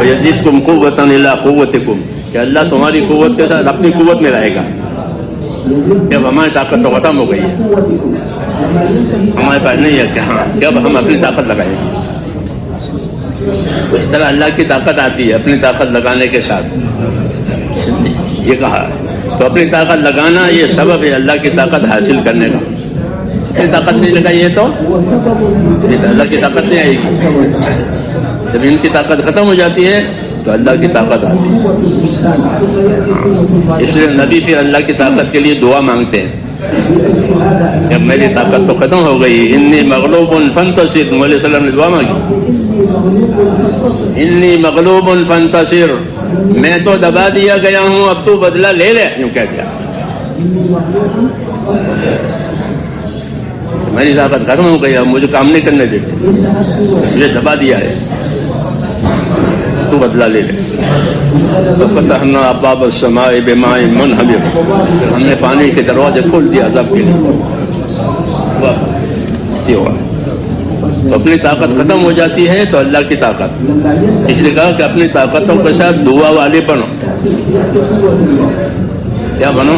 یزیدکم قوۃ الی قوتکم، کہ اللہ تمہاری قوت کے ساتھ اپنی قوت میں رہے گا. کہ اب ہماری طاقت تو ختم ہو گئی ہے، ہمارے پاس نہیں ہے کہ ہاں کہ اب ہم اپنی طاقت لگائیں گے. اس طرح اللہ کی طاقت آتی ہے اپنی طاقت لگانے کے ساتھ. یہ کہا تو اپنی طاقت لگانا یہ سبب ہے اللہ کی طاقت حاصل کرنے کا. اپنی طاقت نہیں لگائی ہے تو اللہ کی طاقت نہیں آئے گی. جب ان کی طاقت ختم ہو جاتی ہے تو اللہ کی طاقت آتی ہے. اس لیے نبی پھر اللہ کی طاقت کے لیے دعا مانگتے ہیں. جب میری طاقت تو ختم ہو گئی، انی مغلوب فانتصر، علیہ السلام نے دعا مانگی، انی مغلوب فانتصر، میں تو دبا دیا گیا ہوں، اب تو بدلہ لے لے. یوں کہہ دیا میری طاقت ختم ہو گئی، اب مجھے کام نہیں کرنے دیتے، مجھے دبا دیا ہے، تو بدلہ لے لے. ففتحنا ابواب السماء بماء منہمر، ہم نے پانی کے دروازے کھول دیا عذاب کے لیے. یہ ہوا. تو اپنی طاقت ختم ہو جاتی ہے تو اللہ کی طاقت. اس لیے کہا کہ اپنی طاقتوں کے ساتھ دعا والے بنو. کیا بنو؟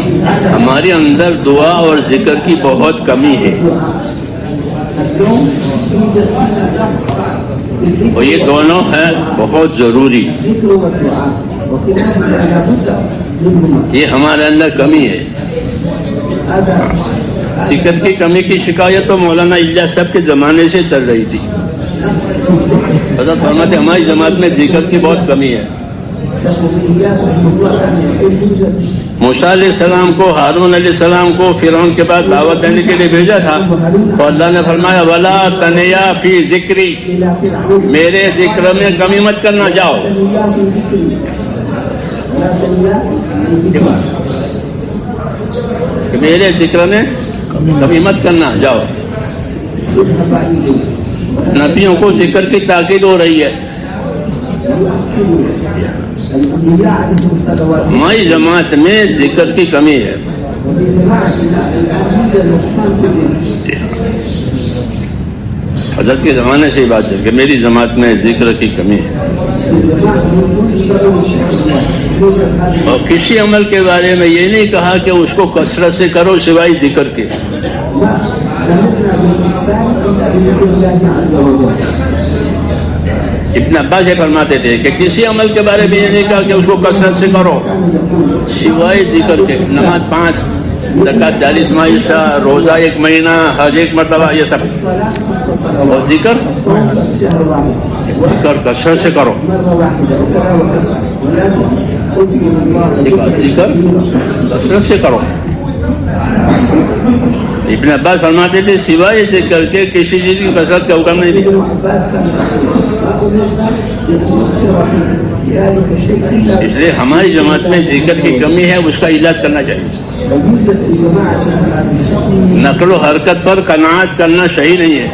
ہمارے اندر دعا اور ذکر کی بہت کمی ہے، اور یہ دونوں ہیں بہت ضروری. یہ ہمارے اندر کمی ہے. ذکر کی کمی کی شکایت تو مولانا الیاس صاحب کے زمانے سے چل رہی تھی. حضرت فرماتے ہماری جماعت میں ذکر کی بہت کمی ہے. موسیٰ علیہ السلام کو، ہارون علیہ السلام کو فرعون کے بعد دعوت دینے کے لیے بھیجا تھا تو اللہ نے فرمایا وَلَا تَنِيَا فِي ذِكْرِي، میرے ذکر میں کمی مت کرنا. جاؤ میرے ذکر میں کمی مت کرنا، جاؤ. نبیوں کو ذکر کی تاکید ہو رہی ہے. ہماری جماعت میں ذکر کی کمی ہے. حضرت کے زمانے سے یہ بات ہے کہ میری جماعت میں ذکر کی کمی ہے. اور کسی عمل کے بارے میں یہ نہیں کہا کہ اس کو کثرت سے کرو سوائے ذکر کے. ابن عباس یہ فرماتے تھے کہ کسی عمل کے بارے میں یہ نہیں کہا کہ اس کو کثرت سے کرو سوائے ذکر کے. نماز 5، زکوٰۃ 40 ماہ عیسیٰ، روزہ 1 مہینہ، حج 1 مرتبہ، یہ سب. اور ذکر کثرت سے کرو. ذکر کثرت سے کرو. ابن عباس فرماتے تھے سوائے ذکر کے کسی چیز کی کثرت کا حکم نہیں دیا. اس لیے ہماری جماعت میں ذکر کی کمی ہے، اس کا علاج کرنا چاہیے. نقل و حرکت پر قناعت کرنا صحیح نہیں ہے.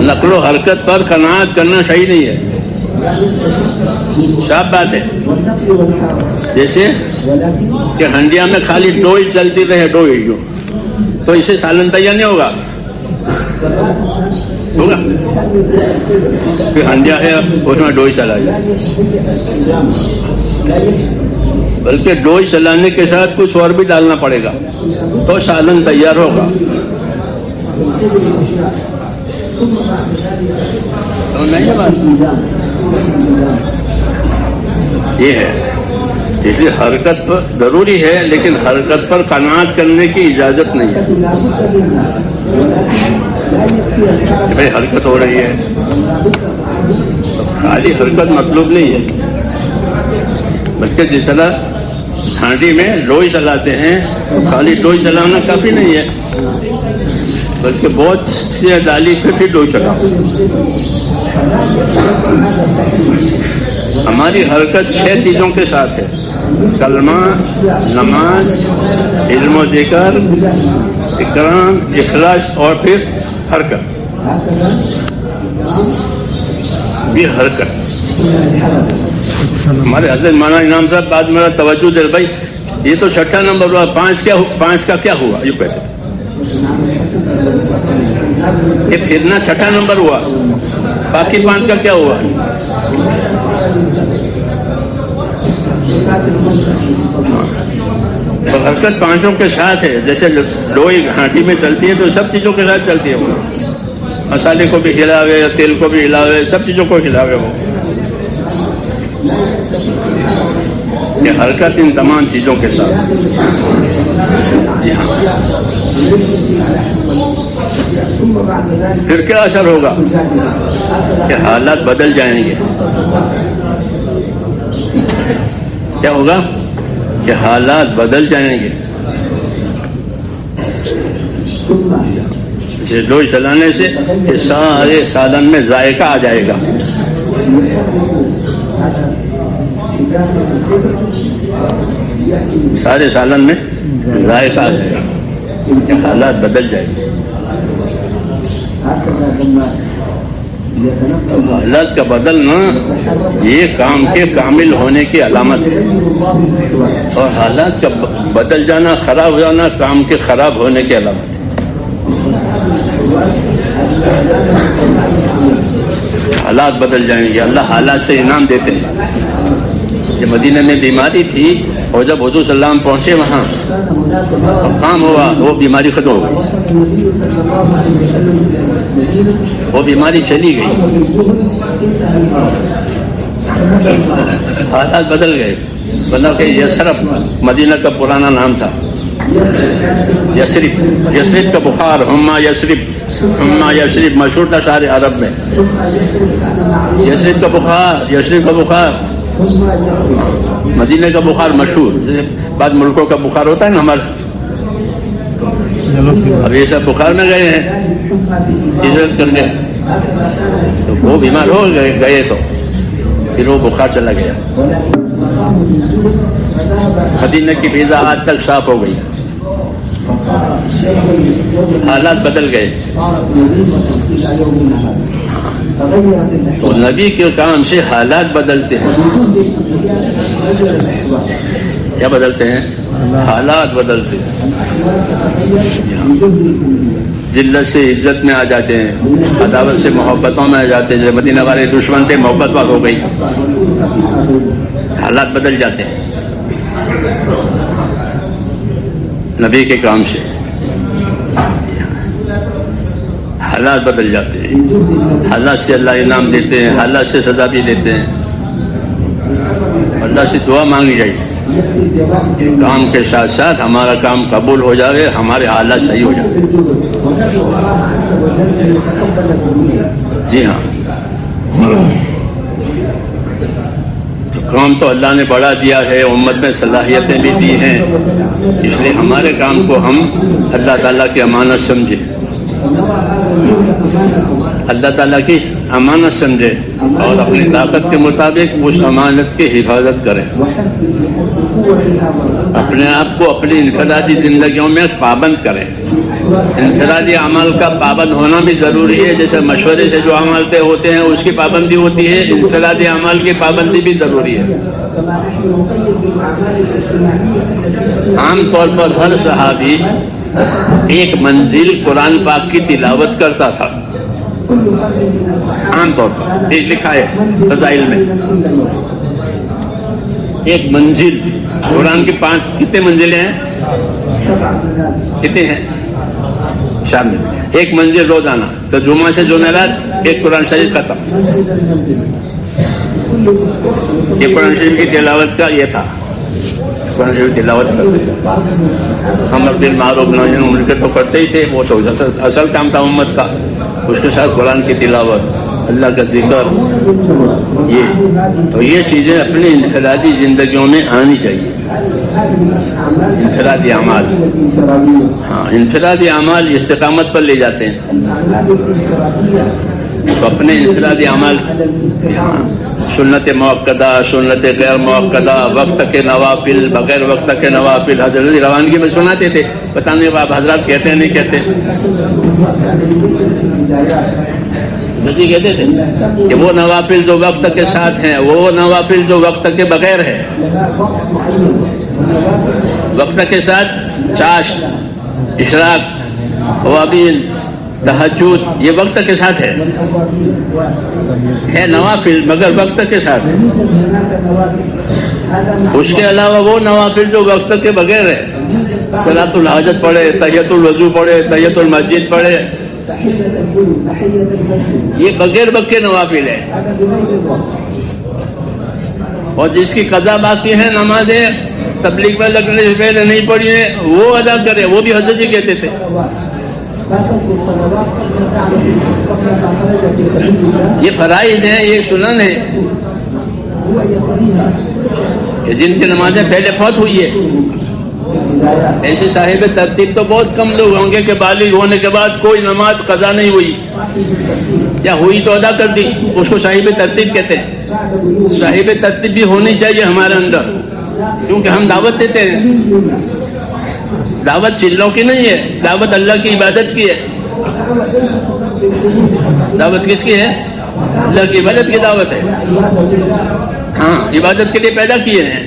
نقل و حرکت پر قناعت کرنا صحیح نہیں ہے. صاف بات ہے. جیسے کہ ہنڈیا میں خالی ڈوئی چلتی رہے، ڈوئی جو تو اسے سالن تیار نہیں ہوگا. ہوگا کہ ہنڈیا ہے اس میں ڈوئی چلا جائے، بلکہ ڈوئی چلانے کے ساتھ کچھ اور بھی ڈالنا پڑے گا تو سالن تیار ہوگا. تو نہیں یہ ہے. اس لیے حرکت پر ضروری ہے، لیکن حرکت پر قناعت کرنے کی اجازت نہیں ہے. کہ بھائی حرکت ہو رہی ہے، خالی حرکت مطلوب نہیں ہے، بلکہ جس طرح ہانڈی میں لوئی چلاتے ہیں تو خالی لوئی چلانا کافی نہیں ہے، بلکہ بہت سی ڈالی پہ پھر لوئی چلاؤ. ہماری حرکت 6 چیزوں کے ساتھ ہے: کلمہ، نماز، علم و ذکر، اکرام، اخلاص اور پھر حرکت. یہ حرکت ہمارے حضرت مولانا انعام صاحب بعد میرا توجہ دے بھائی یہ تو 6ٹھا نمبر ہوا، 5 کا کیا ہوا؟ یوں کہتے کہ پھرنا 6ٹھا نمبر ہوا، باقی 5 کا کیا ہوا؟ تو حرکت 5 کے ساتھ ہے. جیسے لوئی گھاٹی میں چلتی ہے تو سب چیزوں کے ساتھ چلتی ہے. وہ مسالے کو بھی ہلاوے، تیل کو بھی ہلاوے، سب چیزوں کو ہلاوے. وہ یہ حرکت ان تمام چیزوں کے ساتھ. پھر کیا اثر ہوگا کہ حالات بدل جائیں گے. کیا ہوگا کہ حالات بدل جائیں گے. اسے ڈوئی چلانے سے یہ سارے سالن میں ذائقہ آ جائے گا. سارے سالن میں ذائقہ آ جائے گا، حالات بدل جائیں گے. تو حالات کا بدلنا یہ کام کے کامل ہونے کی علامت ہے، اور حالات کا بدل جانا، خراب ہو جانا کام کے خراب ہونے کی علامت ہے. حالات بدل جائیں گے، اللہ حالات سے انعام دیتے ہیں. جب مدینہ میں بیماری تھی اور جب حضور صلی اللہ علیہ وسلم پہنچے وہاں اور کام ہوا، وہ بیماری ختم ہو گئی، وہ بیماری چلی گئی، حالات بدل گئے. بنا کہ یثرب مدینہ کا پرانا نام تھا. یثرب کا بخار، ہما یثرب مشہور تھا سارے عرب میں. یثرب کا بخار مدینہ کا بخار مشہور. بعد ملکوں کا بخار ہوتا ہے نا ہمارا. اب یہ سب بخار میں گئے ہیں ہجرت کر کے، تو وہ بیمار ہو گئے تو پھر وہ بخار چلا گیا. مدینہ کی فضا آج تک صاف ہو گئی. حالات بدل گئے. تغيرت الأحوال. تو نبی کے کام سے حالات بدلتے ہیں. بوجود الأنبياء تغير الأحوال. کیا بدلتے ہیں؟ حالات بدلتے ہیں. الأحوال تتغير بوجود الأنبياء. ذلت سے عزت میں آ جاتے ہیں، عداوت سے محبتوں میں آ جاتے ہیں. جب مدینہ والے دشمن تھے، محبت بات ہو گئی، حالات بدل جاتے ہیں نبی کے کام سے. حالات بدل جاتے ہیں. حالات سے اللہ انعام دیتے ہیں، حالات سے سزا بھی دیتے ہیں. اللہ سے دعا مانگی جائے کہ کام کے ساتھ ساتھ ہمارا کام قبول ہو جائے، ہمارے حالات صحیح ہو جائے. جی ہاں، تو کام تو اللہ نے بڑھا دیا ہے، امت میں صلاحیتیں بھی دی ہیں، اس لیے ہمارے کام کو ہم اللہ تعالیٰ کی امانت سمجھیں، اللہ تعالیٰ کی امانت سمجھے اور اپنی طاقت کے مطابق اس امانت کی حفاظت کریں. اپنے آپ کو اپنی انفرادی زندگیوں میں پابند کریں. انفرادی عمل کا پابند ہونا بھی ضروری ہے، جیسے مشورے سے جو عمل طے ہوتے ہیں اس کی پابندی ہوتی ہے، انفرادی عمل کی پابندی بھی ضروری ہے. عام طور پر ہر صحابی ایک منزل قرآن پاک کی تلاوت کرتا تھا. عام طور پر ایک لکھا ہے فضائل میں، ایک منزل قرآن کی 5 کتنے منزلیں ہیں؟ کتنے ہیں؟ شامل ایک منزل روزانہ. تو جمعہ سے جمعرات ایک قرآن شریف ختم. یہ قرآن شریف کی تلاوت کا یہ تھا. قرآن شریف تلاوت کرتے ہم اپنے معروف نہ عمر کے تو کرتے ہی تھے، وہ تو اصل کام تھا امت کا. اس کے ساتھ قرآن کی تلاوت، اللہ کا ذکر، یہ چیزیں اپنی انفرادی زندگیوں میں آنی چاہیے. انفرادی اعمال، ہاں انفرادی اعمال استقامت پر لے جاتے ہیں. تو اپنے انفرادی اعمال، سنت موقدہ، سنت غیر موقدہ، وقت کے نوافل، بغیر وقت کے نوافل. حضرت روانگی میں سناتے تھے، پتہ نہیں آپ حضرات کہتے ہیں نہیں کہتے. جی کہتے تھے کہ وہ نوافل جو وقت کے ساتھ ہیں، وہ نوافل جو وقت کے بغیر ہے. وقت کے ساتھ چاشت، اشراق، خوابین، تہجد، یہ وقت کے ساتھ ہے نوافل، مگر وقت کے ساتھ ہے. اس کے علاوہ وہ نوافل جو وقت کے بغیر ہے، صلاۃ الحاجت پڑھے، تحیۃ الوضو پڑھے، تحیۃ المسجد پڑھے، یہ بغیر وقت کے نوافل ہے. اور جس کی قضا باقی ہے، نمازیں تبلیغ میں لگنے سے پہلے نہیں پڑھی ہے، وہ ادا کرے. وہ بھی حضرت جی کہتے تھے. یہ فرائض ہیں، یہ سنن ہے کہ جن کی نمازیں پہلے فوت ہوئی ہے. ایسے صاحب ترتیب تو بہت کم لوگ ہوں گے کہ بالغ ہونے کے بعد کوئی نماز قضا نہیں ہوئی، یا ہوئی تو ادا کر دی، اس کو صاحب ترتیب کہتے ہیں. صاحب ترتیب بھی ہونی چاہیے ہمارے اندر، کیونکہ ہم دعوت دیتے ہیں. دعوت چلوں کی نہیں ہے، دعوت اللہ کی عبادت کی ہے. دعوت کس کی ہے؟ اللہ کی عبادت کی دعوت ہے. ہاں، عبادت کے لیے پیدا کیے ہیں.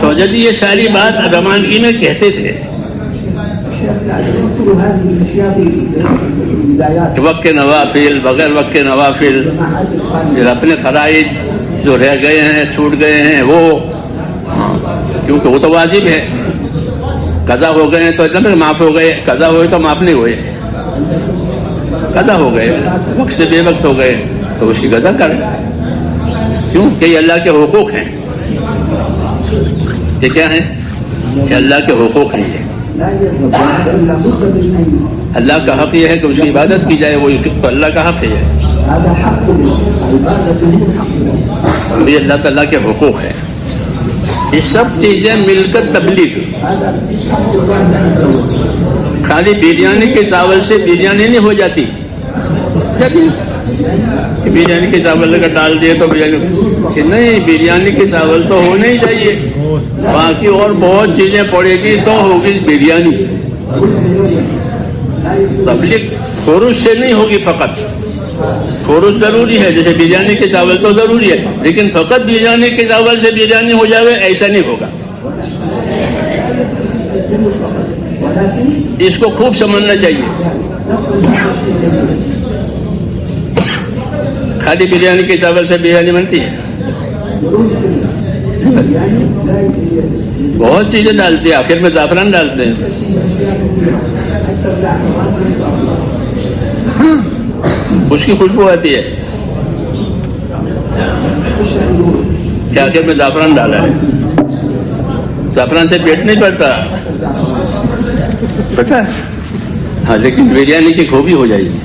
تو جدی یہ ساری بات روانگی میں کہتے تھے. وقت کے نوافل، بغیر وقت کے نوافل، پھر اپنے فرائض جو رہ گئے ہیں، چھوٹ گئے ہیں، وہ کیونکہ وہ تو واجب ہے. قضا ہو گئے ہیں تو اتنا معاف ہو گئے، قضا ہوئے تو معاف نہیں ہوئے. قضا ہو گئے، وقت سے بے وقت ہو گئے تو اس کی قضا کریں. کیوں کہ یہ اللہ کے حقوق ہیں. یہ کیا ہیں؟ کہ اللہ کے حقوق ہیں. یہ اللہ کا حق یہ ہے کہ اس کی عبادت کی جائے، وہ اللہ کا حق ہے. یہ اللہ تعالیٰ کے حقوق ہے. یہ سب چیزیں مل کر تبلیغ. خالی بریانی کے چاول سے بریانی نہیں ہو جاتی. بریانی کے چاول اگر ڈال دیے تو بریانی نہیں، بریانی کے چاول تو ہونے ہی چاہیے. باقی اور بہت چیزیں پڑے گی تو ہوگی بریانی. تبلیغ خروج سے نہیں ہوگی فقط. خروج ضروری ہے، جیسے بریانی کے چاول تو ضروری ہے، لیکن فقط بریانی کے چاول سے بریانی ہو جائے ایسا نہیں ہوگا. اس کو خوب سمجھنا چاہیے. خالی بریانی کے چاول سے بریانی بنتی ہے؟ بہت چیزیں ڈالتے ہیں، آخر میں زعفران ڈالتے ہیں. ہاں، اس کی خوشبو آتی ہے کہ آخر میں زعفران ڈالا ہے. زعفران سے پیٹ نہیں بھرتا، پتا ہے؟ ہاں، لیکن بریانی کی خوبی ہو جائے گی.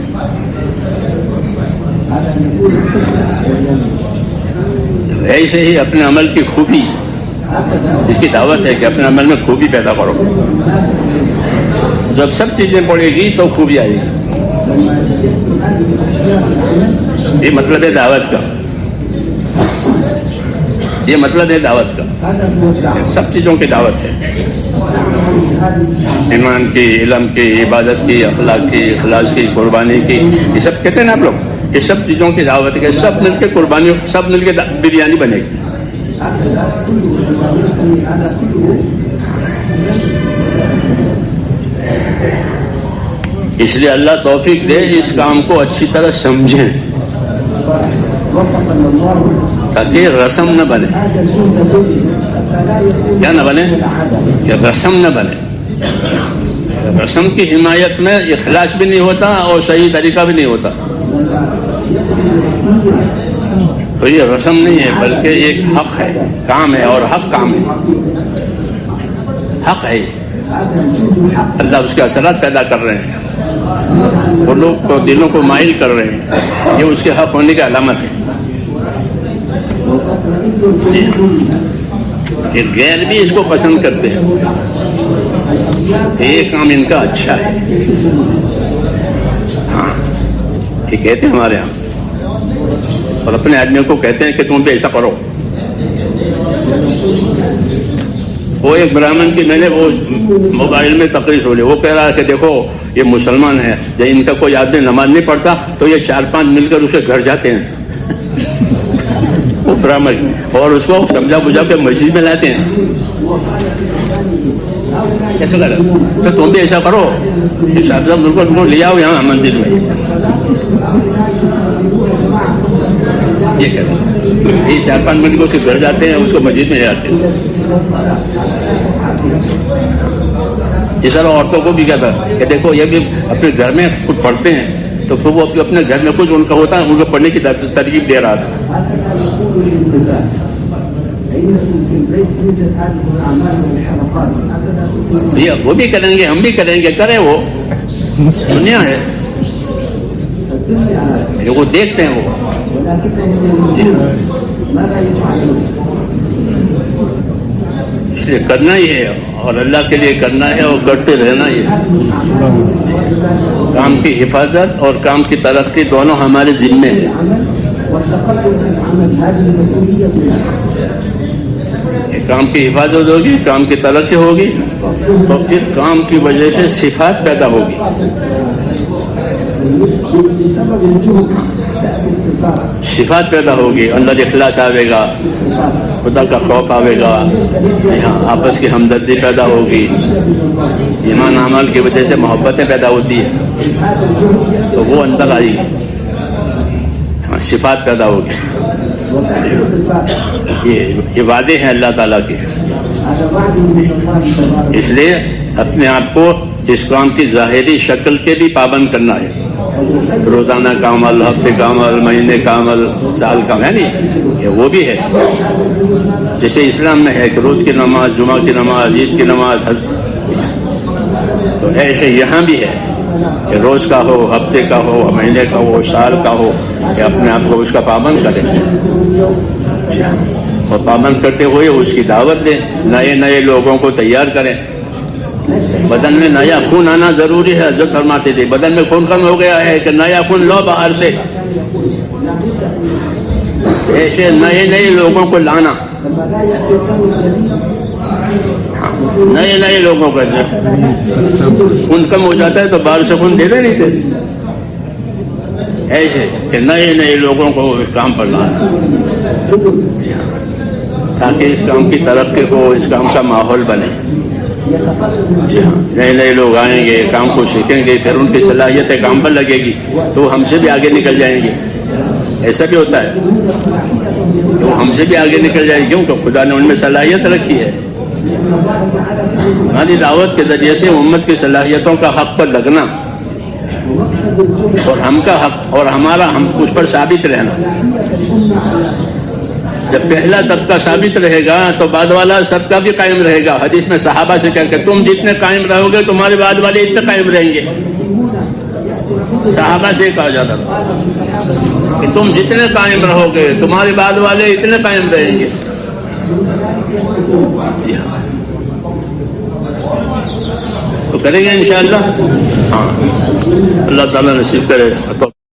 تو ایسے ہی اپنے عمل کی خوبی، اس کی دعوت ہے کہ اپنے عمل میں خوبی پیدا کرو. جب سب چیزیں پڑے گی تو خوبی آئے گی. یہ مطلب ہے دعوت کا، یہ مطلب ہے دعوت کا. سب چیزوں کی دعوت ہے، ایمان کی، علم کی، عبادت کی، اخلاق کی، اخلاص کی، قربانی کی. یہ سب کہتے ہیں نا آپ لوگ، یہ سب چیزوں کی دعوت ہے. سب مل کے قربانی، سب مل کے بریانی بنے گی. اس لیے اللہ توفیق دے اس کام کو اچھی طرح سمجھیں تاکہ رسم نہ بنے. کیا نہ بنے؟ کہ رسم نہ بنے. رسم کی حمایت میں اخلاص بھی نہیں ہوتا اور صحیح طریقہ بھی نہیں ہوتا. تو یہ رسم نہیں ہے بلکہ ایک حق ہے، کام ہے، اور حق کام ہے، حق ہے. اللہ اس کے اثرات پیدا کر رہے ہیں، وہ لوگ کو دلوں کو مائل کر رہے ہیں. یہ اس کے حق ہونے کی علامت ہے. یہ غیر بھی اس کو پسند کرتے ہیں. یہ کام ان کا اچھا ہے. ہاں، یہ کہتے ہیں ہمارے یہاں، اور اپنے آدمیوں کو کہتے ہیں کہ تم بھی ایسا کرو. وہ ایک برہمن کی میں نے وہ موبائل میں تقریر سنی، وہ کہہ رہا ہے کہ دیکھو یہ مسلمان ہے، جب ان کا کوئی آدمی نماز نہیں پڑھتا تو یہ 4-5 مل کر اسے گھر جاتے ہیں. وہ برہمن، اور اس کو سمجھا بجھا کے مسجد میں لاتے ہیں. ایسا کر تو تم بھی ایسا کرو، ان کو لے آؤ یہاں مندر میں. یہ کریں، یہ 4-5 منٹ کو صرف گھر جاتے ہیں، اس کو مسجد میں لے آتے ہیں. اس طرح عورتوں کو بھی کہتا کہ دیکھو یہ بھی اپنے گھر میں کچھ پڑھتے ہیں، تو پھر وہ اپنے گھر میں کچھ ان کا ہوتا ہے، ان کو پڑھنے کی ترغیب دے رہا تھا. یہ وہ بھی کریں گے، ہم بھی کریں گے، کریں. وہ دنیا ہے، وہ دیکھتے ہیں. وہ اس لیے کرنا ہی ہے، اور اللہ کے لیے کرنا ہے، اور کرتے رہنا ہی ہے. کام کی حفاظت اور کام کی ترقی دونوں ہمارے ذمے ہیں. کام کی حفاظت ہوگی، کام کی ترقی ہوگی، تو پھر کام کی وجہ سے صفات پیدا ہوگی. صفات پیدا ہوگی، اندر اخلاص آئے گا، خدا کا خوف آئے گا، آپس کی ہمدردی پیدا ہوگی. ایمان عمل کی وجہ سے محبتیں پیدا ہوتی ہیں، تو وہ اندر آئے گی، صفات پیدا ہوگی. یہ وعدے ہیں اللہ تعالیٰ کے. اس لیے اپنے آپ کو اس کام کی ظاہری شکل کے بھی پابند کرنا ہے. روزانہ کا عمل، ہفتے کا عمل، مہینے کا عمل، سال کا ہے نہیں، وہ بھی ہے. جیسے اسلام میں ہے کہ روز کی نماز، جمعہ کی نماز، عید کی نماز، تو ایسے یہاں بھی ہے کہ روز کا ہو، ہفتے کا ہو، مہینے کا ہو، سال کا ہو، کہ اپنے آپ کو اس کا پابند کریں، اور پابند کرتے ہوئے اس کی دعوت دیں. نئے لوگوں کو تیار کریں. بدن میں نیا خون آنا ضروری ہے. حضرت فرماتے تھے بدن میں خون کم ہو گیا ہے کہ نیا خون لو باہر سے. ایسے نئے لوگوں کو لانا، نئے لوگوں کا خون کم ہو جاتا ہے تو باہر سے خون دیتے نہیں تھے. ایسے کہ نئے نئے لوگوں کو اس کام پر لانا، جی ہاں، تاکہ اس کام کی ترقی کو، اس کام کا ماحول بنے۔ جی ہاں، نئے نئے لوگ آئیں گے، کام کو سیکھیں گے، پھر ان کی صلاحیتیں کام پر لگے گی تو وہ ہم سے بھی آگے نکل جائیں گے۔ ایسا بھی ہوتا ہے کہ وہ ہم سے بھی آگے نکل جائیں گے، کیونکہ خدا نے ان میں صلاحیت رکھی ہے۔ ہماری دعوت کے ذریعے سے امت کی صلاحیتوں کا حق پر لگنا اور ہم کا حق اور ہمارا ہم اس پر ثابت رہنا۔ جب پہلا طبقہ ثابت رہے گا تو بعد والا سب کا بھی قائم رہے گا۔ حدیث میں صحابہ سے کہا کہ تم جتنے قائم رہو گے تمہارے بعد والے اتنے قائم رہیں گے۔ صحابہ سے کہا جاتا تھا کہ تم جتنے قائم رہو گے تمہارے بعد والے اتنے قائم رہیں گے۔ جی ہاں، تو کریں گے انشاءاللہ۔ ہاں، اللہ تعالیٰ نصیب کرے۔